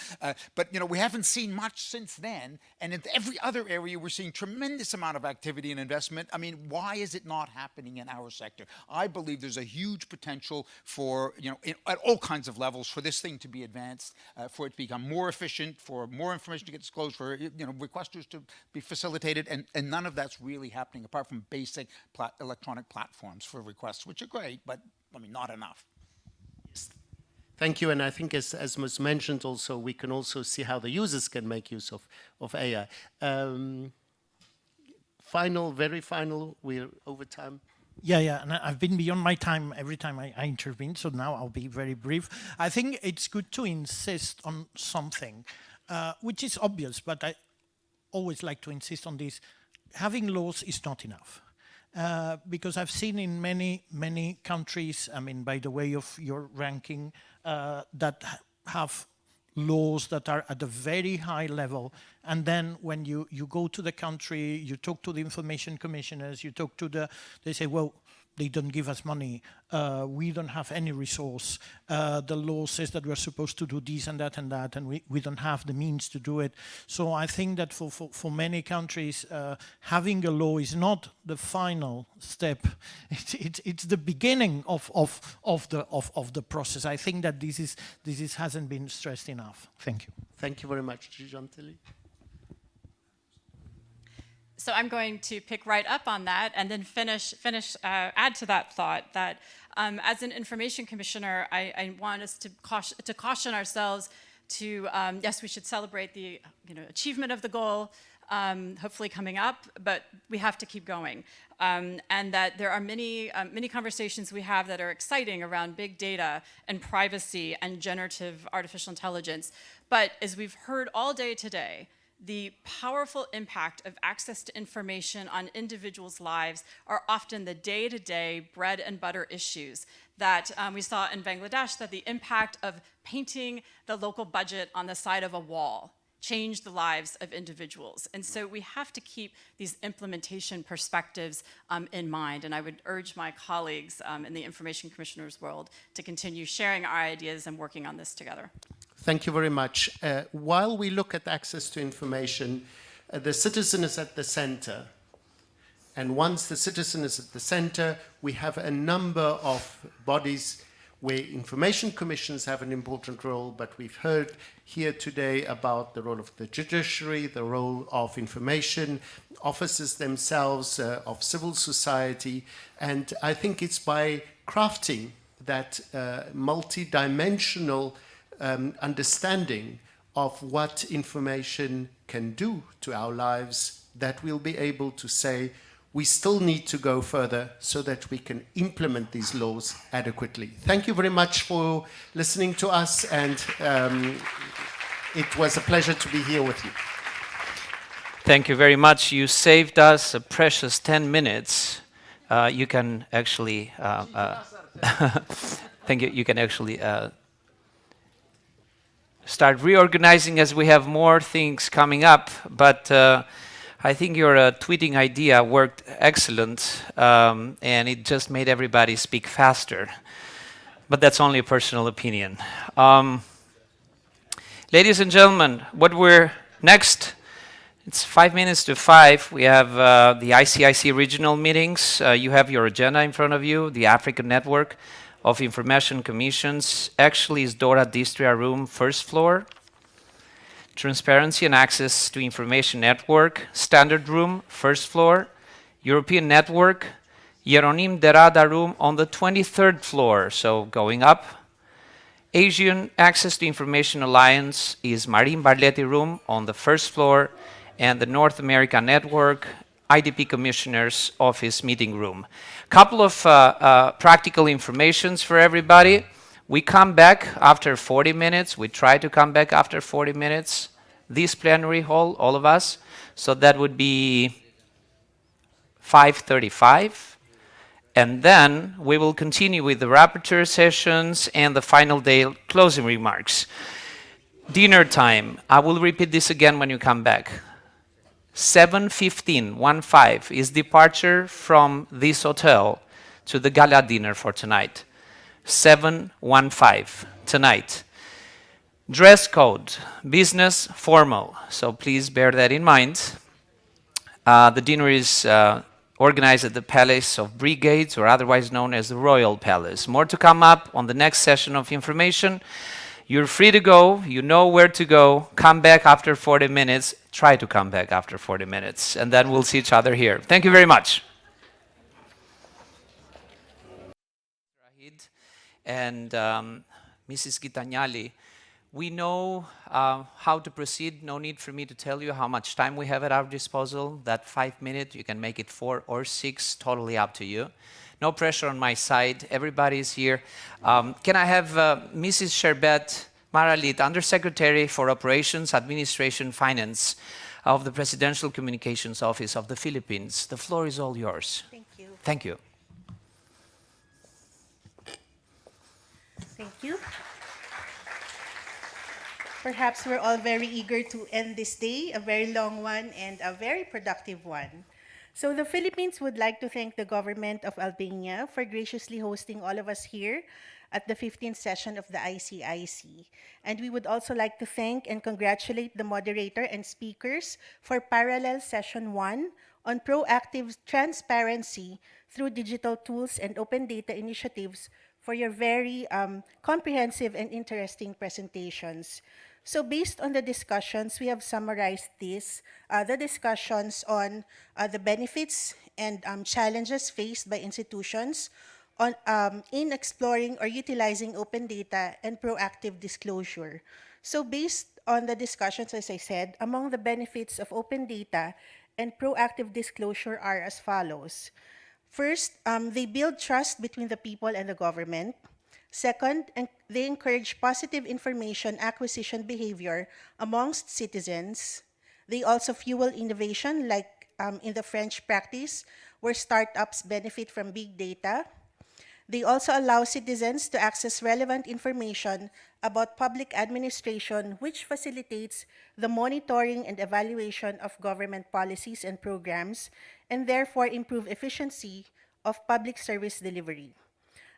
But we haven't seen much since then. And in every other area, we're seeing tremendous amount of activity and investment. I mean, why is it not happening in our sector? I believe there's a huge potential for, at all kinds of levels, for this thing to be advanced, for it to become more efficient, for more information to get disclosed, for, requesters to be facilitated. And none of that's really happening apart from basic electronic platforms for requests, which are great, but not enough. Yes. Thank you, and I think as was mentioned also, we can also see how the users can make use of AI. Very final, we're over time. Yeah, and I've been beyond my time every time I intervene, so now I'll be very brief. I think it's good to insist on something, which is obvious, but I always like to insist on this. Having laws is not enough. Because I've seen in many countries, I mean, by the way of your ranking, that have laws that are at a very high level, and then when you go to the country, you talk to the information commissioners, you talk to they say, well, they don't give us money, we don't have any resource, the law says that we're supposed to do this and that, and we don't have the means to do it. So I think that for many countries, having a law is not the final step, it's the beginning of the process. I think that this hasn't been stressed enough. Thank you. Thank you very much, Gitanjali. So I'm going to pick right up on that and then add to that thought that as an information commissioner, I want us to caution ourselves to, yes, we should celebrate the achievement of the goal, hopefully coming up, but we have to keep going. And that there are many conversations we have that are exciting around big data and privacy and generative artificial intelligence. But as we've heard all day today, the powerful impact of access to information on individuals' lives are often the day-to-day bread and butter issues that we saw in Bangladesh, that the impact of painting the local budget on the side of a wall changed the lives of individuals. And so we have to keep these implementation perspectives in mind. And I would urge my colleagues in the Information Commissioner's world to continue sharing our ideas and working on this together. Thank you very much. While we look at access to information, the citizen is at the center. And once the citizen is at the center, we have a number of bodies where information commissions have an important role, but we've heard here today about the role of the judiciary, the role of information officers themselves, of civil society, and I think it's by crafting that multi-dimensional understanding of what information can do to our lives that we'll be able to say we still need to go further so that we can implement these laws adequately. Thank you very much for listening to us, and it was a pleasure to be here with you. Thank you very much. You saved us a precious 10 minutes. You can actually, thank you. You can actually start reorganizing as we have more things coming up, but I think your tweeting idea worked excellent, and it just made everybody speak faster. But that's only a personal opinion. Ladies and gentlemen, what we're next, it's 5 minutes to 5. We have the ICIC regional meetings. You have your agenda in front of you, the African Network of Information Commissions. Actually, is Dora Distria Room, first floor. Transparency and Access to Information Network, Standard Room, first floor. European Network, Yeronim Derada Room on the 23rd floor, so going up. Asian Access to Information Alliance is Marin Barleti Room on the first floor, and the North America Network, IDP Commissioner's Office Meeting Room. Couple of practical informations for everybody. We come back after 40 minutes. We try to come back after 40 minutes. This plenary hall, all of us. So that would be 5:35. And then we will continue with the rapporteur sessions and the final day closing remarks. Dinner time. I will repeat this again when you come back. 7:15 is departure from this hotel to the gala dinner for tonight. 7:15 tonight. Dress code, business formal, so please bear that in mind. The dinner is organized at the Palace of Brigades, or otherwise known as the Royal Palace. More to come up on the next session of information. You're free to go, you know where to go, come back after 40 minutes, try to come back after 40 minutes, and then we'll see each other here. Thank you very much. And Mrs. Gitanjali, we know how to proceed. No need for me to tell you how much time we have at our disposal. That 5 minutes, you can make it 4 or 6, totally up to you. No pressure on my side. Everybody's here. Can I have Mrs. Sherbet Maralit, Undersecretary for Operations, Administration, Finance of the Presidential Communications Office of the Philippines. The floor is all yours. Thank you. Thank you. Thank you. Perhaps we're all very eager to end this day, a very long one and a very productive one. So the Philippines would like to thank the government of Albania for graciously hosting all of us here at the 15th session of the ICIC. And we would also like to thank and congratulate the moderator and speakers for Parallel Session 1 on proactive transparency through digital tools and open data initiatives for your very comprehensive and interesting presentations. So based on the discussions, we have summarized the discussions on the benefits and challenges faced by institutions in exploring or utilizing open data and proactive disclosure. So based on the discussions, as I said, among the benefits of open data and proactive disclosure are as follows. First, they build trust between the people and the government. Second, they encourage positive information acquisition behavior amongst citizens. They also fuel innovation, like in the French practice, where startups benefit from big data. They also allow citizens to access relevant information about public administration, which facilitates the monitoring and evaluation of government policies and programs, and therefore improve efficiency of public service delivery.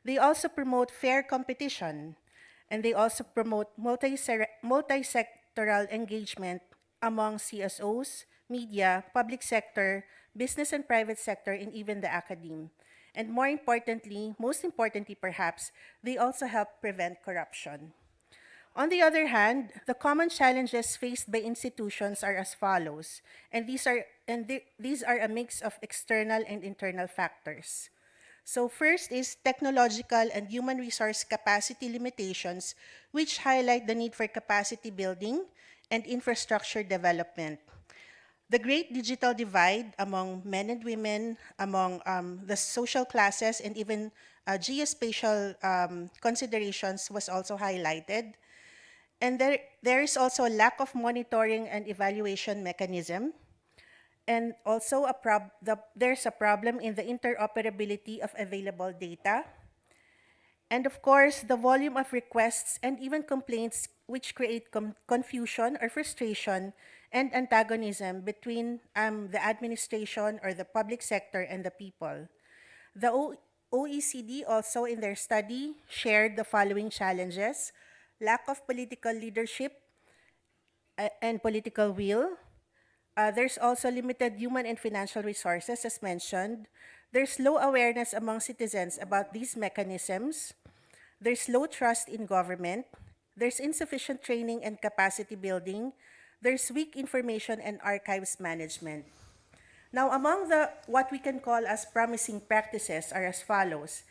They also promote fair competition, and they also promote multi-sectoral engagement among CSOs, media, public sector, business and private sector, and even the academe. And more importantly, most importantly perhaps, they also help prevent corruption. On the other hand, the common challenges faced by institutions are as follows, and these are a mix of external and internal factors. So first is technological and human resource capacity limitations, which highlight the need for capacity building and infrastructure development. The great digital divide among men and women, among the social classes, and even geospatial considerations was also highlighted. And there is also a lack of monitoring and evaluation mechanism. And also there's a problem in the interoperability of available data. And of course, the volume of requests and even complaints which create confusion or frustration and antagonism between the administration or the public sector and the people. The OECD also in their study shared the following challenges: lack of political leadership and political will. There's also limited human and financial resources, as mentioned. There's low awareness among citizens about these mechanisms. There's low trust in government. There's insufficient training and capacity building. There's weak information and archives management. Now, among what we can call as promising practices are as follows.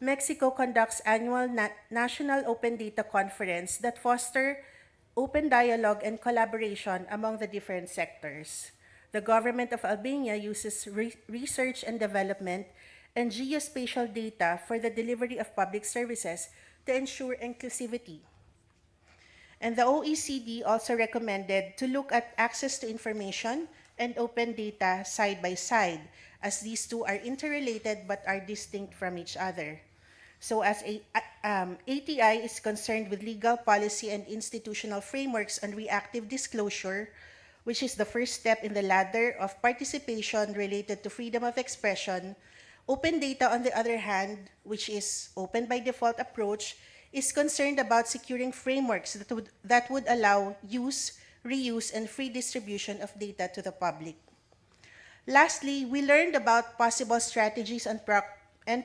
Mexico conducts annual National Open Data Conference that foster open dialogue and collaboration among the different sectors. The government of Albania uses research and development and geospatial data for the delivery of public services to ensure inclusivity. And the OECD also recommended to look at access to information and open data side by side, as these two are interrelated but are distinct from each other. So as ATI is concerned with legal policy and institutional frameworks on reactive disclosure, which is the first step in the ladder of participation related to freedom of expression, open data, on the other hand, which is open by default approach, is concerned about securing frameworks that would allow use, reuse, and free distribution of data to the public. Lastly, we learned about possible strategies and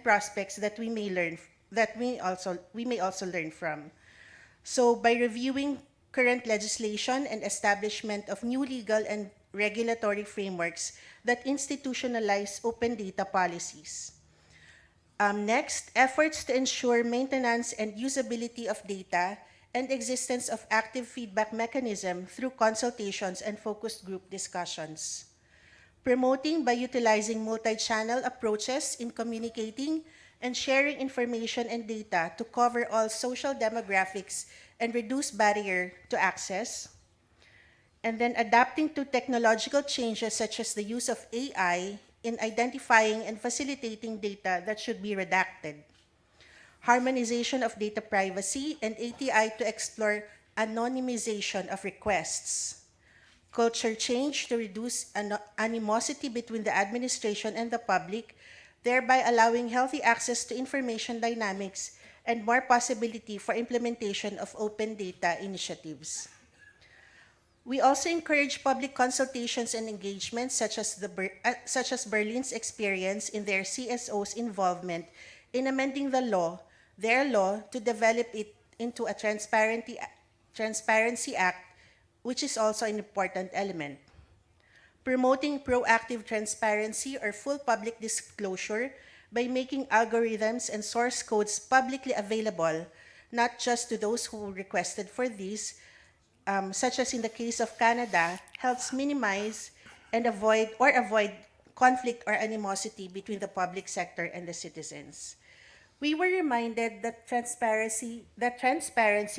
prospects that we may also learn from. So by reviewing current legislation and establishment of new legal and regulatory frameworks that institutionalize open data policies. Next, efforts to ensure maintenance and usability of data and existence of active feedback mechanism through consultations and focus group discussions. Promoting by utilizing multi-channel approaches in communicating and sharing information and data to cover all social demographics and reduce barrier to access. And then adapting to technological changes such as the use of AI in identifying and facilitating data that should be redacted. Harmonization of data privacy and ATI to explore anonymization of requests. Culture change to reduce animosity between the administration and the public, thereby allowing healthy access to information dynamics and more possibility for implementation of open data initiatives. We also encourage public consultations and engagements such as Berlin's experience in their CSO's involvement in amending their law to develop it into a Transparency Act, which is also an important element. Promoting proactive transparency or full public disclosure by making algorithms and source codes publicly available, not just to those who requested for these, such as in the case of Canada, helps minimize and avoid conflict or animosity between the public sector and the citizens. We were reminded that transparency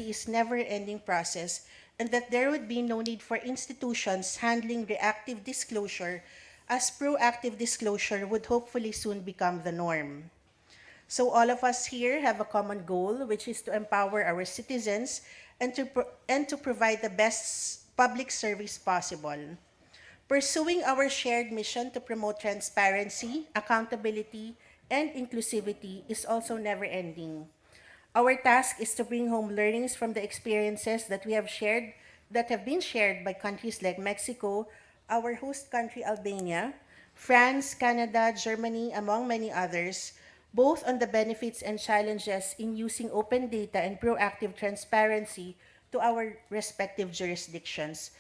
is never-ending process and that there would be no need for institutions handling reactive disclosure, as proactive disclosure would hopefully soon become the norm. So all of us here have a common goal, which is to empower our citizens and to provide the best public service possible. Pursuing our shared mission to promote transparency, accountability, and inclusivity is also never-ending. Our task is to bring home learnings from the experiences that have been shared by countries like Mexico, our host country Albania, France, Canada, Germany, among many others, both on the benefits and challenges in using open data and proactive transparency to our respective jurisdictions.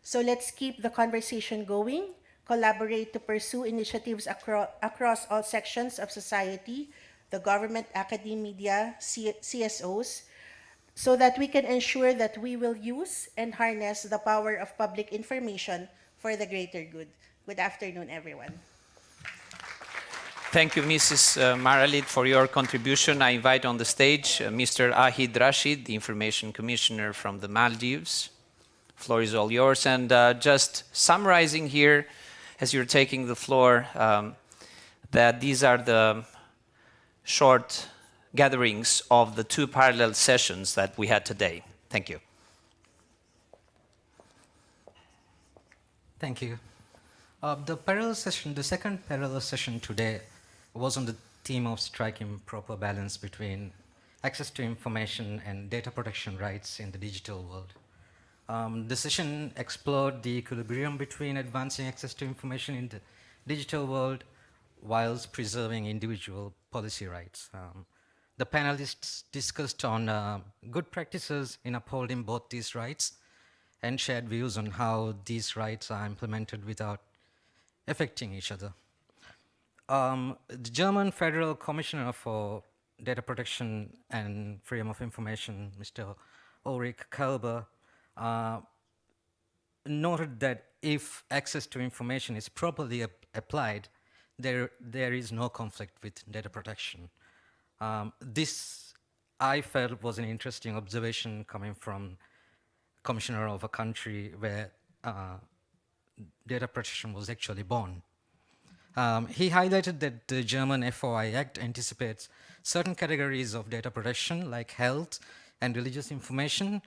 So let's keep the conversation going, collaborate to pursue initiatives across all sections of society, the government, academia, CSOs, so that we can ensure that we will use and harness the power of public information for the greater good. Good afternoon, everyone. Thank you, Mrs. Maralit, for your contribution. I invite on the stage Mr. Ahid Rashid, the Information Commissioner from the Maldives. The floor is all yours. And just summarizing here, as you're taking the floor, that these are the short gatherings of the two parallel sessions that we had today. Thank you. Thank you. The second parallel session today was on the theme of striking proper balance between access to information and data protection rights in the digital world. The session explored the equilibrium between advancing access to information in the digital world whilst preserving individual policy rights. The panelists discussed on good practices in upholding both these rights and shared views on how these rights are implemented without affecting each other. The German Federal Commissioner for Data Protection and Freedom of Information, Mr. Ulrich Kelber, noted that if access to information is properly applied, there is no conflict with data protection. This, I felt, was an interesting observation coming from Commissioner of a country where data protection was actually born. He highlighted that the German FOI Act anticipates certain categories of data protection like health and religious information,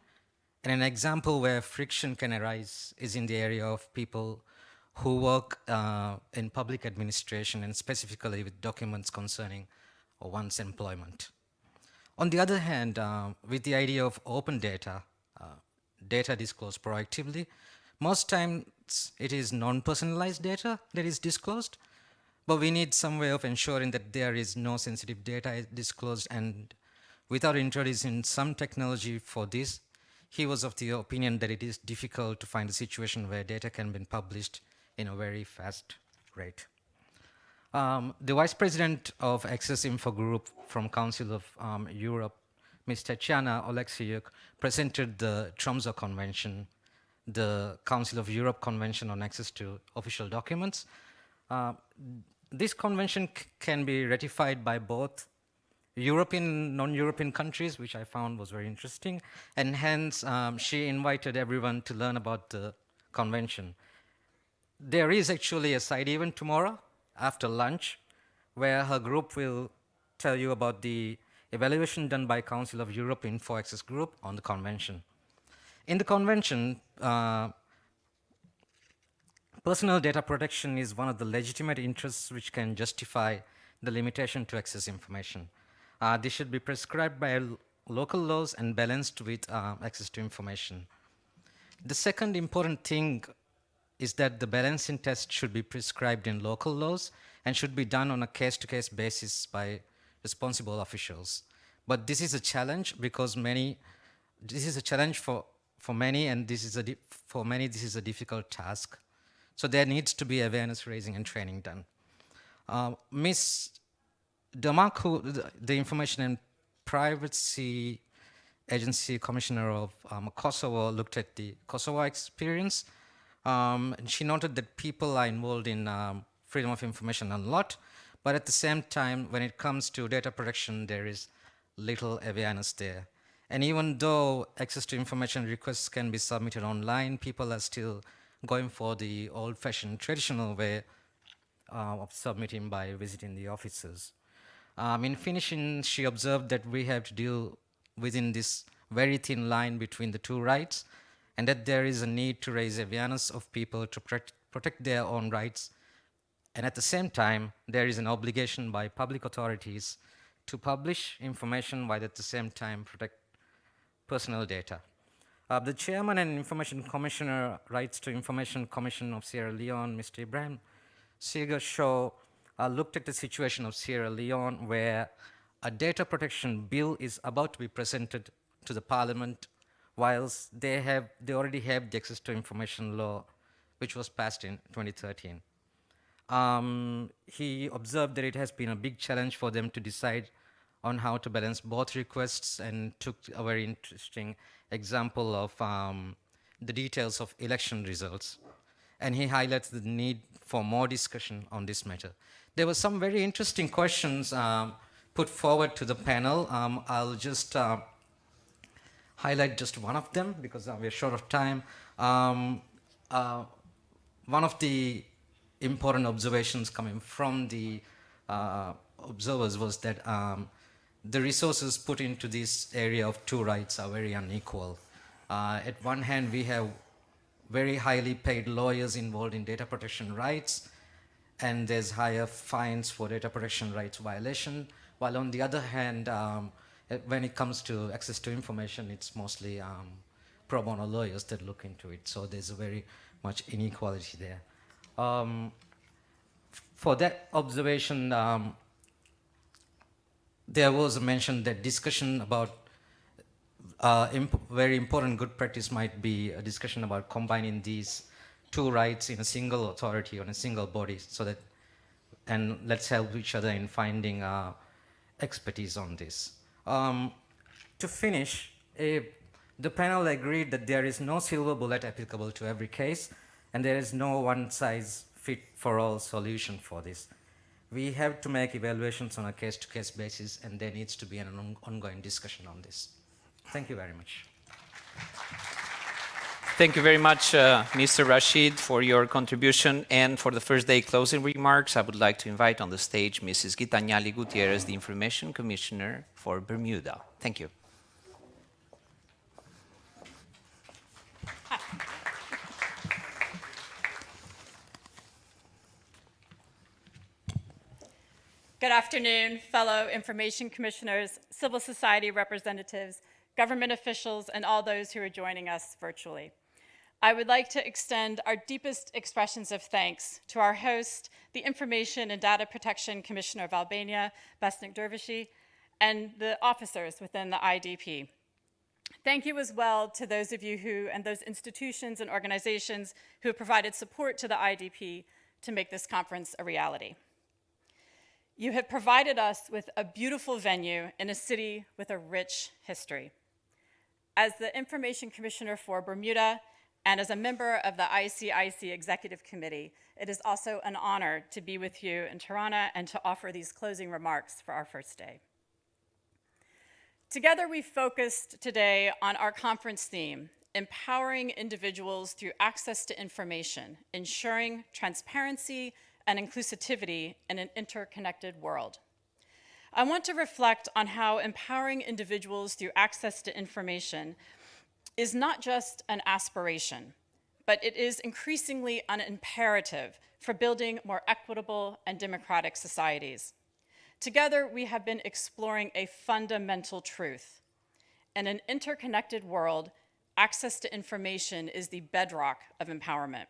and an example where friction can arise is in the area of people who work in public administration and specifically with documents concerning one's employment. On the other hand, with the idea of open data, data disclosed proactively, most times it is non-personalized data that is disclosed, but we need some way of ensuring that there is no sensitive data disclosed, and without introducing some technology for this, he was of the opinion that it is difficult to find a situation where data can be published in a very fast rate. The Vice President of Access Info Group from Council of Europe, Ms. Tatiana Oleksiuk, presented the Tromsø Convention, the Council of Europe Convention on Access to Official Documents. This convention can be ratified by both European and non-European countries, which I found was very interesting, and hence she invited everyone to learn about the convention. There is actually a side event tomorrow after lunch where her group will tell you about the evaluation done by Council of Europe Info Access Group on the convention. In the convention, personal data protection is one of the legitimate interests which can justify the limitation to access information. This should be prescribed by local laws and balanced with access to information. The second important thing is that the balancing test should be prescribed in local laws and should be done on a case-to-case basis by responsible officials. But this is a challenge because this is a challenge for many, and for many this is a difficult task. So there needs to be awareness raising and training done. Ms. Damaku, the Information and Privacy Agency Commissioner of Kosovo, looked at the Kosovo experience. And she noted that people are involved in freedom of information a lot, but at the same time, when it comes to data protection, there is little awareness there. And even though access to information requests can be submitted online, people are still going for the old-fashioned traditional way of submitting by visiting the offices. In finishing, she observed that we have to deal within this very thin line between the two rights, and that there is a need to raise awareness of people to protect their own rights. And at the same time, there is an obligation by public authorities to publish information while at the same time protect personal data. The Chairman and Information Commissioner, Rights to Information Commission of Sierra Leone, Mr. Ibrahim Segar Shaw, looked at the situation of Sierra Leone where a data protection bill is about to be presented to the Parliament, whilst they already have the Access to Information law, which was passed in 2013. He observed that it has been a big challenge for them to decide on how to balance both requests, and took a very interesting example of the details of election results. And he highlights the need for more discussion on this matter. There were some very interesting questions put forward to the panel. I'll just highlight just one of them because we're short of time. One of the important observations coming from the observers was that the resources put into this area of two rights are very unequal. At one hand, we have very highly paid lawyers involved in data protection rights, and there's higher fines for data protection rights violation, while on the other hand, when it comes to access to information, it's mostly pro bono lawyers that look into it, so there's a very much inequality there. For that observation, there was a mention that discussion about very important good practice might be a discussion about combining these two rights in a single authority, on a single body, so that, and let's help each other in finding expertise on this. To finish, the panel agreed that there is no silver bullet applicable to every case, and there is no one-size-fit-for-all solution for this. We have to make evaluations on a case-to-case basis, and there needs to be an ongoing discussion on this. Thank you very much. Thank you very much, Mr. Rashid, for your contribution. And for the first day closing remarks, I would like to invite on the stage Mrs. Gitanjali Gutierrez, the Information Commissioner for Bermuda. Thank you. Good afternoon, fellow information commissioners, civil society representatives, government officials, and all those who are joining us virtually. I would like to extend our deepest expressions of thanks to our host, the Information and Data Protection Commissioner of Albania, Besnik Dervishi, and the officers within the IDP. Thank you as well to those of you who, and those institutions and organizations who have provided support to the IDP to make this conference a reality. You have provided us with a beautiful venue in a city with a rich history. As the Information Commissioner for Bermuda and as a member of the ICIC Executive Committee, it is also an honor to be with you in Tirana and to offer these closing remarks for our first day. Together, we focused today on our conference theme, empowering individuals through access to information, ensuring transparency and inclusivity in an interconnected world. I want to reflect on how empowering individuals through access to information is not just an aspiration, but it is increasingly an imperative for building more equitable and democratic societies. Together, we have been exploring a fundamental truth. In an interconnected world, access to information is the bedrock of empowerment.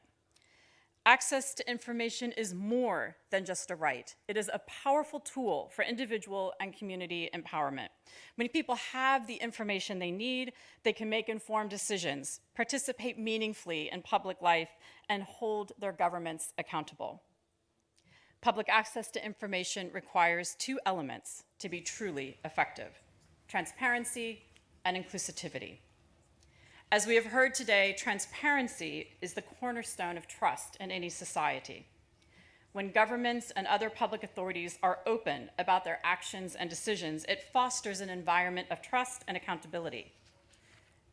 Access to information is more than just a right. It is a powerful tool for individual and community empowerment. When people have the information they need, they can make informed decisions, participate meaningfully in public life, and hold their governments accountable. Public access to information requires two elements to be truly effective: transparency and inclusivity. As we have heard today, transparency is the cornerstone of trust in any society. When governments and other public authorities are open about their actions and decisions, it fosters an environment of trust and accountability.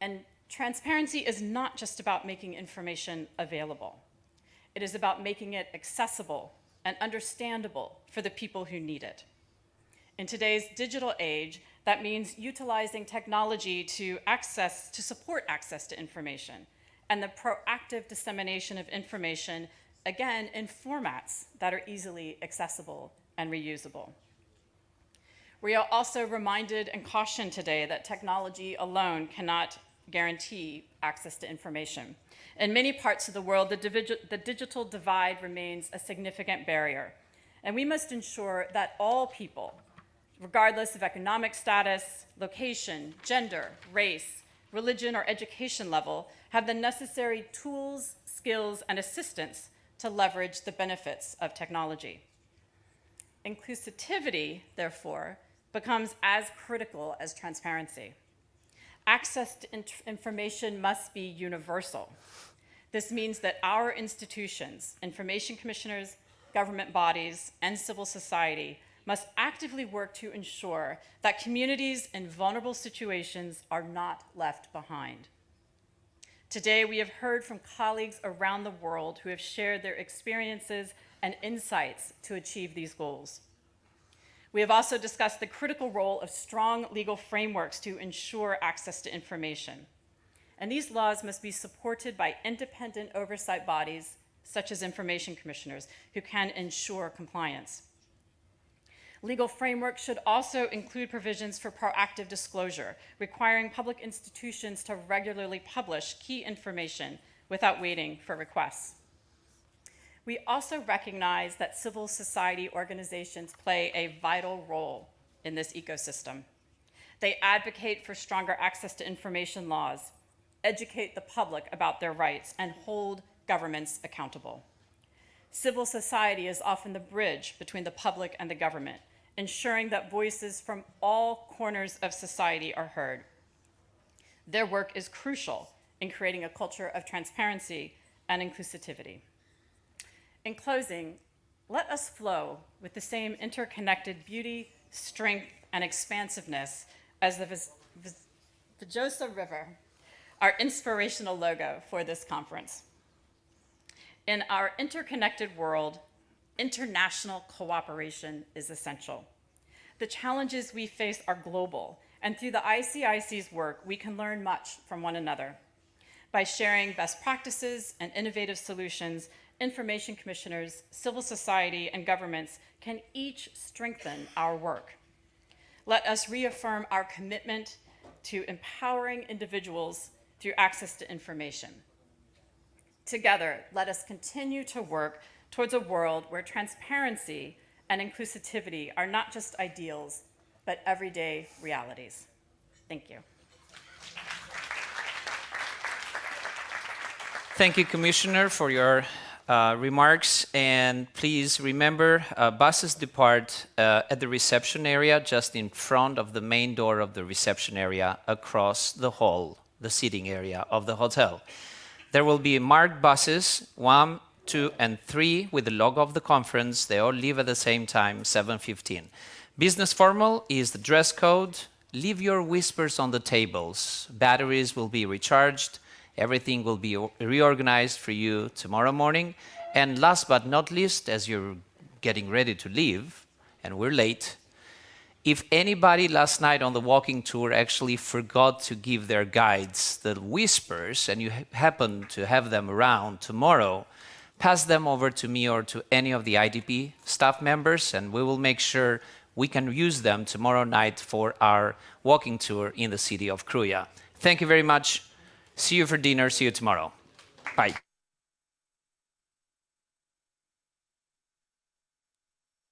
And transparency is not just about making information available. It is about making it accessible and understandable for the people who need it. In today's digital age, that means utilizing technology to support access to information and the proactive dissemination of information, again, in formats that are easily accessible and reusable. We are also reminded and cautioned today that technology alone cannot guarantee access to information. In many parts of the world, the digital divide remains a significant barrier, and we must ensure that all people, regardless of economic status, location, gender, race, religion, or education level, have the necessary tools, skills, and assistance to leverage the benefits of technology. Inclusivity, therefore, becomes as critical as transparency. Access to information must be universal. This means that our institutions, information commissioners, government bodies, and civil society must actively work to ensure that communities in vulnerable situations are not left behind. Today, we have heard from colleagues around the world who have shared their experiences and insights to achieve these goals. We have also discussed the critical role of strong legal frameworks to ensure access to information. And these laws must be supported by independent oversight bodies, such as information commissioners, who can ensure compliance. Legal framework should also include provisions for proactive disclosure, requiring public institutions to regularly publish key information without waiting for requests. We also recognize that civil society organizations play a vital role in this ecosystem. They advocate for stronger access to information laws, educate the public about their rights, and hold governments accountable. Civil society is often the bridge between the public and the government, ensuring that voices from all corners of society are heard. Their work is crucial in creating a culture of transparency and inclusivity. In closing, let us flow with the same interconnected beauty, strength, and expansiveness as the Vjosa River, our inspirational logo for this conference. In our interconnected world, international cooperation is essential. The challenges we face are global, and through the ICIC's work, we can learn much from one another. By sharing best practices and innovative solutions, information commissioners, civil society, and governments can each strengthen our work. Let us reaffirm our commitment to empowering individuals through access to information. Together, let us continue to work towards a world where transparency and inclusivity are not just ideals, but everyday realities. Thank you. Thank you, Commissioner, for your remarks, and please remember, buses depart at the reception area, just in front of the main door of the reception area, across the hall, the seating area of the hotel. There will be marked buses, 1, 2, and 3, with the logo of the conference. They all leave at the same time, 7:15. Business formal is the dress code. Leave your whispers on the tables. Batteries will be recharged. Everything will be reorganized for you tomorrow morning. And last but not least, as you're getting ready to leave, and we're late, if anybody last night on the walking tour actually forgot to give their guides the whispers, and you happen to have them around tomorrow, pass them over to me or to any of the IDP staff members, and we will make sure we can use them tomorrow night for our walking tour in the city of Kruja. Thank you very much. See you for dinner. See you tomorrow. Bye.